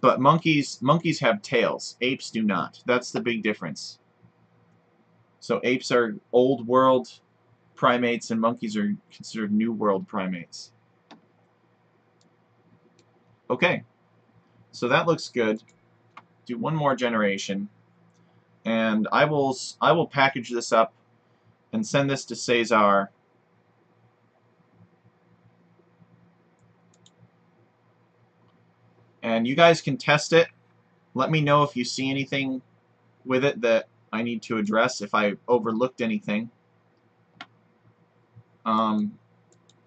But monkeys have tails. Apes do not. That's the big difference. So apes are old world primates and monkeys are considered new world primates. Okay. So that looks good. Do one more generation. And I will package this up and send this to Cesar. And you guys can test it. Let me know if you see anything with it that I need to address, if I overlooked anything. 1,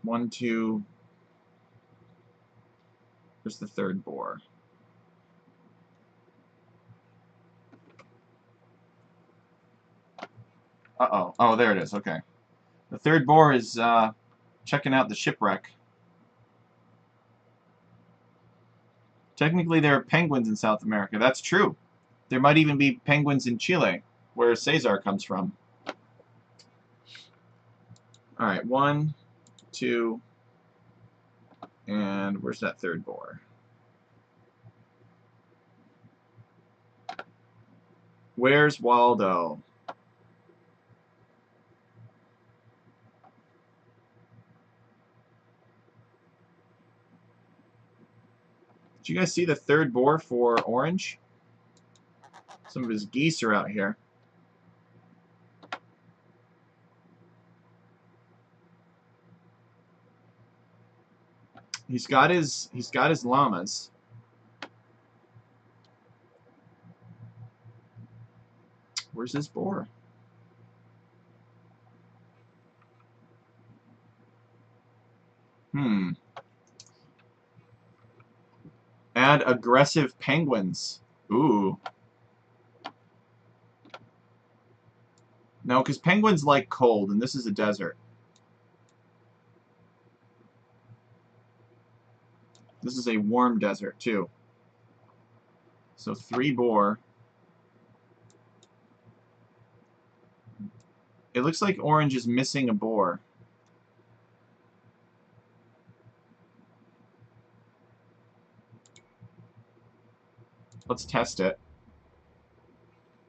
2. Where's the third boar? Uh-oh. Oh, there it is. Okay. The third boar is checking out the shipwreck. Technically, there are penguins in South America. That's true. There might even be penguins in Chile, where Cesar comes from. Alright, 1, 2, and where's that third boar? Where's Waldo? Did you guys see the third boar for Orange? Some of his geese are out here. He's got his llamas. Where's his boar? Add aggressive penguins. Ooh. No, because penguins like cold, and this is a desert. This is a warm desert, too. So 3 boar. It looks like Orange is missing a boar. Let's test it.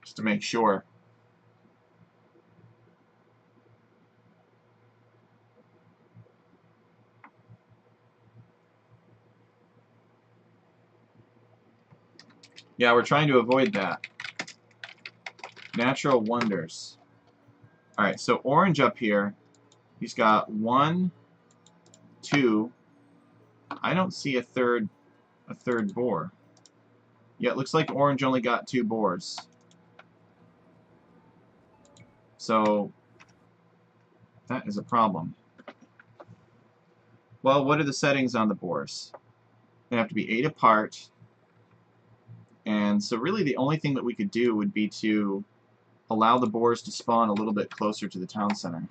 Just to make sure. Yeah, we're trying to avoid that. Natural wonders. Alright, so Orange up here, he's got 1, 2. I don't see a third boar. Yeah, it looks like Orange only got 2 boars. So that is a problem. Well, what are the settings on the boars? They have to be 8 apart. And so really the only thing that we could do would be to allow the boars to spawn a little bit closer to the town center.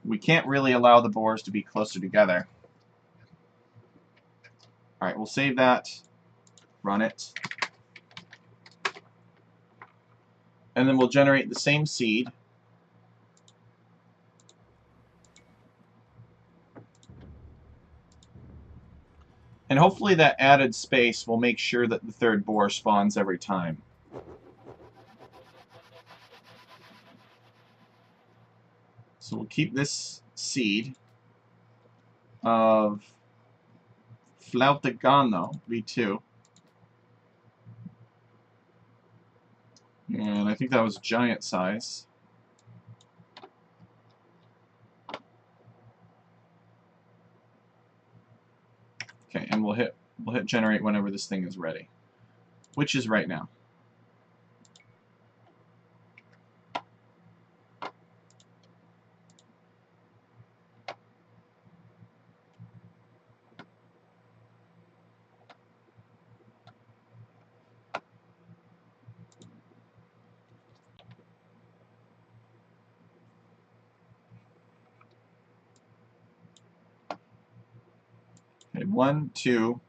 We can't really allow the boars to be closer together. Alright, we'll save that. Run it. And then we'll generate the same seed. And hopefully that added space will make sure that the third boar spawns every time. So we'll keep this seed of Flautigano, V2. And I think that was giant size. Okay, and we'll hit generate whenever this thing is ready, which is right now. Okay, 1, 2.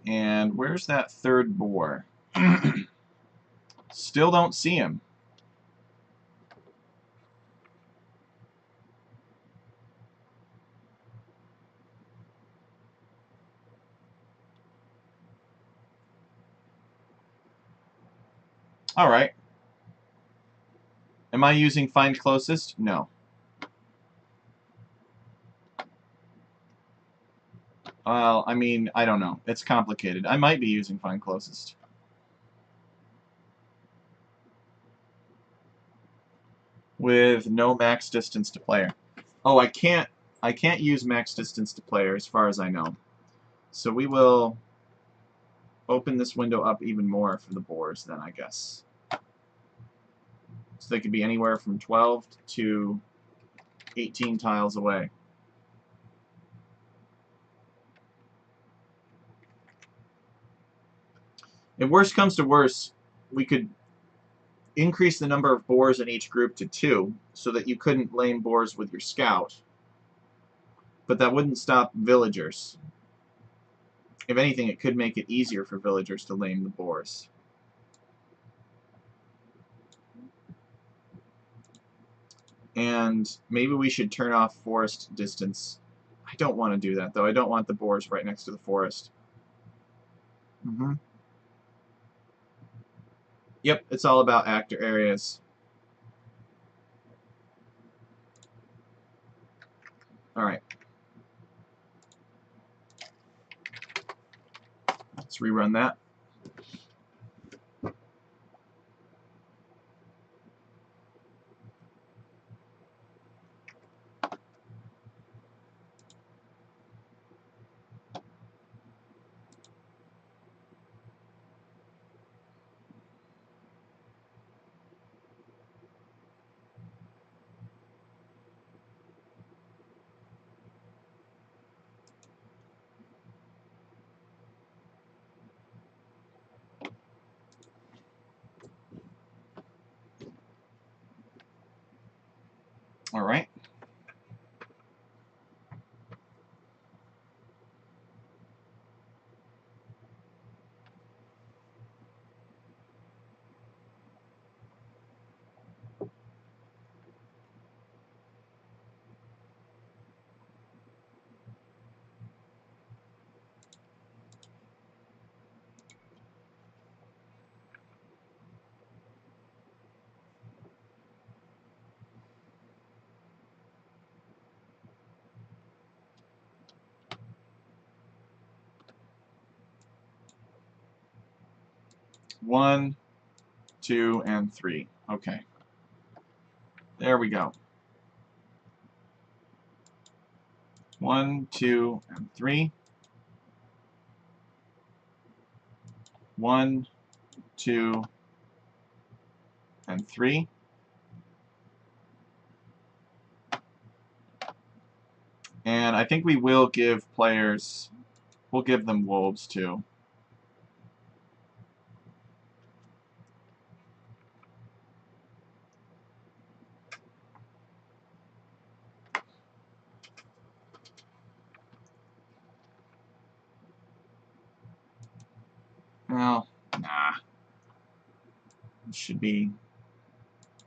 And where's that third boar? Still don't see him. All right. Am I using find closest? No. Well, I mean, I don't know. It's complicated. I might be using find closest. With no max distance to player. Oh, I can't use max distance to player as far as I know. So we will open this window up even more for the boars then, I guess. So they could be anywhere from 12 to 18 tiles away. If worst comes to worst, we could increase the number of boars in each group to 2 so that you couldn't lame boars with your scout. But that wouldn't stop villagers. If anything, it could make it easier for villagers to lame the boars. And maybe we should turn off forest distance. I don't want to do that, though. I don't want the boars right next to the forest. Yep, it's all about actor areas. Alright. Let's rerun that. Alright. One, 2, and 3. Okay. There we go. 1, 2, and 3. 1, 2, and 3. And I think we will give players, we'll give them wolves too. Well, nah. It should be,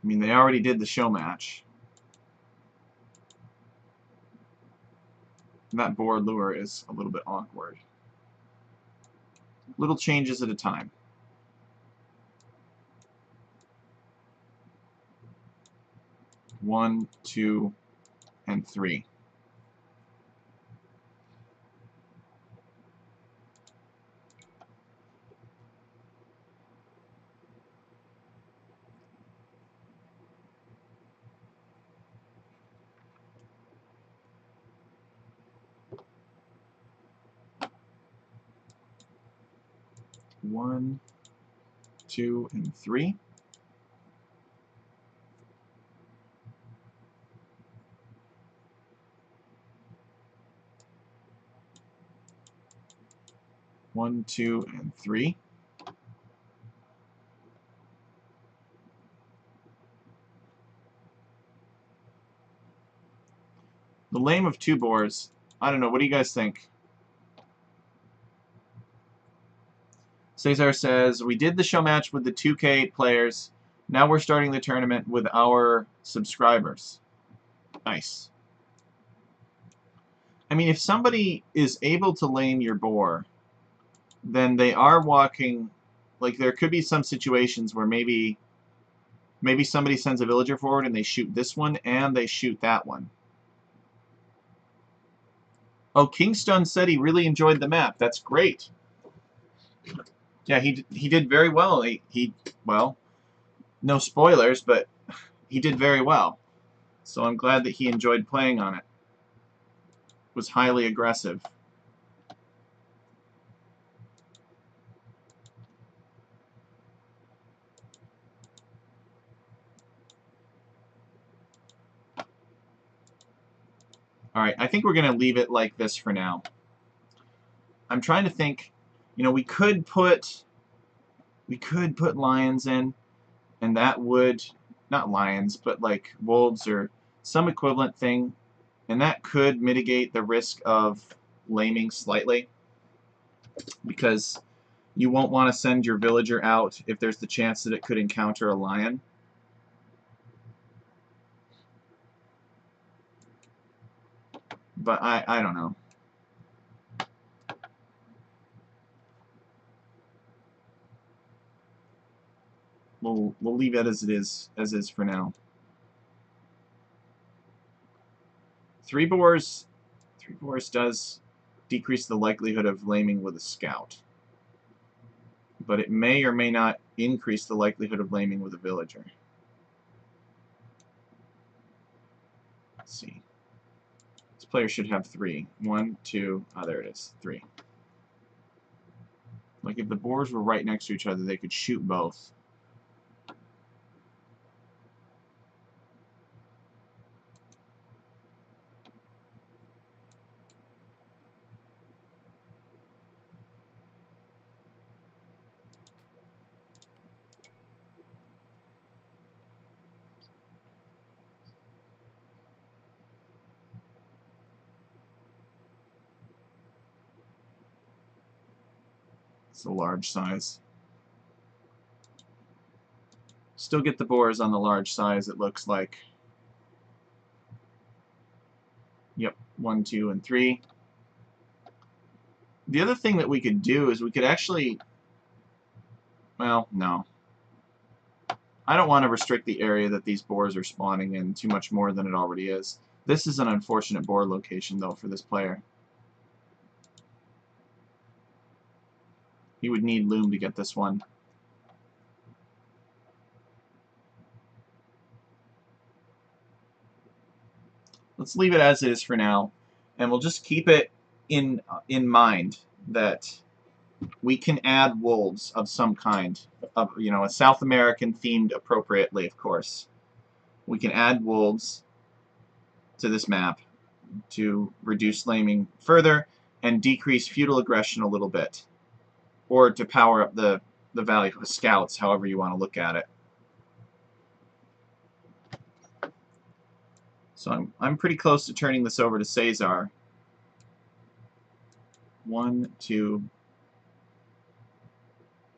I mean, they already did the show match. That boar lure is a little bit awkward. Little changes at a time. One, 2, and and 3. One, 2, and 3. One, 2, and 3. The lame of 2 boars. I don't know. What do you guys think? Cesar says, we did the show match with the 2K players. Now we're starting the tournament with our subscribers. Nice. I mean, if somebody is able to lame your boar, then they are walking... Like, there could be some situations where maybe somebody sends a villager forward and they shoot this one and they shoot that one. Oh, Kingstone said he really enjoyed the map. That's great. Yeah, he did very well. Well, no spoilers, but he did very well. So I'm glad that he enjoyed playing on it. Was highly aggressive. Alright, I think we're going to leave it like this for now. I'm trying to think, you know, we could put lions in, and that would, not lions, but like wolves or some equivalent thing, and that could mitigate the risk of laming slightly, because you won't want to send your villager out if there's the chance that it could encounter a lion. But I don't know. We'll leave it as is for now. 3 boars does decrease the likelihood of laming with a scout, but it may or may not increase the likelihood of laming with a villager. Let's see. This player should have 3. 1, 2, there it is, 3. Like if the boars were right next to each other, they could shoot both. It's a large size. Still get the boars on the large size, it looks like. Yep, 1, 2, and 3. The other thing that we could do is we could actually... Well, no. I don't want to restrict the area that these boars are spawning in too much more than it already is. This is an unfortunate boar location, though, for this player. He would need loom to get this one. Let's leave it as it is for now, and we'll just keep it in mind that we can add wolves of some kind, of, you know, a South American themed appropriately, of course. We can add wolves to this map to reduce laming further and decrease feudal aggression a little bit, or to power up the value of scouts, however you want to look at it. So I'm pretty close to turning this over to Cesar. 1, 2.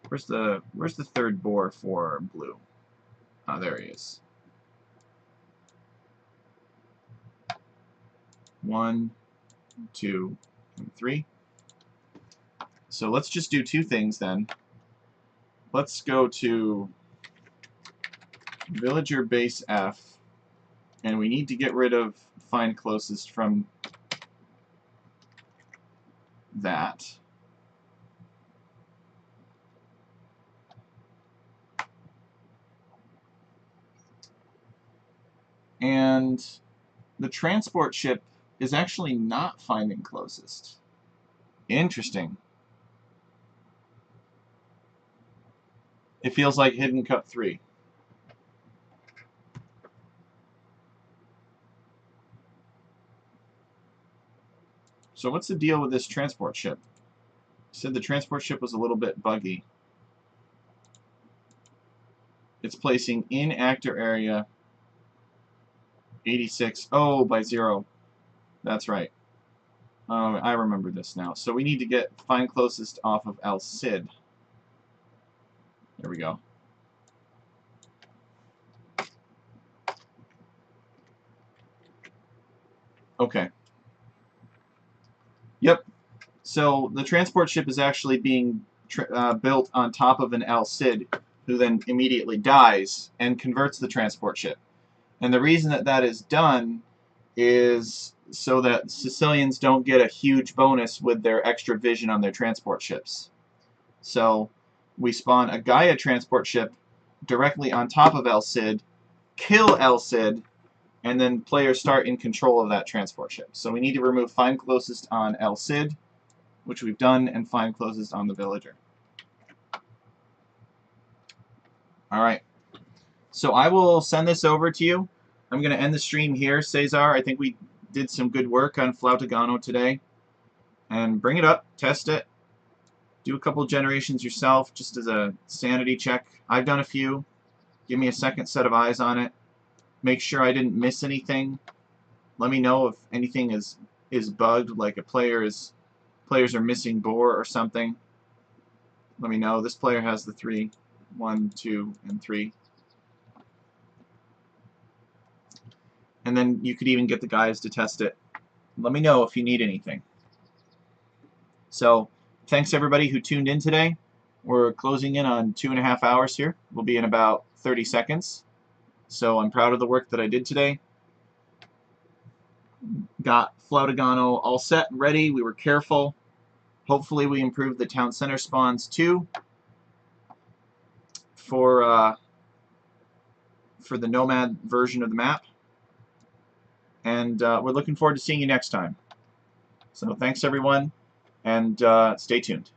Where's the third boar for blue? Oh, there he is. 1, 2, and 3. So let's just do 2 things then. Let's go to villager base F, and we need to get rid of find closest from that. And the transport ship is actually not finding closest. Interesting. It feels like Hidden Cup 3. So what's the deal with this transport ship? I said the transport ship was a little bit buggy. It's placing in actor area 86. Oh, by 0. That's right. I remember this now. So we need to find closest off of El Cid. There we go. Okay. Yep. So the transport ship is actually being built on top of an El Cid, who then immediately dies and converts the transport ship. And the reason that that is done is so that Sicilians don't get a huge bonus with their extra vision on their transport ships. So we spawn a Gaia transport ship directly on top of El Cid, kill El Cid, and then players start in control of that transport ship. So we need to remove find closest on El Cid, which we've done, and find closest on the villager. Alright, so I will send this over to you. I'm going to end the stream here, Cesar. I think we did some good work on Flautagano today. And bring it up, test it, do a couple generations yourself just as a sanity check. I've done a few. Give me a second set of eyes on it. Make sure I didn't miss anything. Let me know if anything is bugged, like players are missing boar or something. Let me know. This player has the 3, 1, 2, and 3. And then you could even get the guys to test it. Let me know if you need anything. So, thanks everybody who tuned in today. We're closing in on 2.5 hours here. We'll be in about 30 seconds. So I'm proud of the work that I did today. Got Flautagano all set and ready. We were careful. Hopefully we improved the town center spawns too for the Nomad version of the map. And we're looking forward to seeing you next time. So thanks everyone, and stay tuned.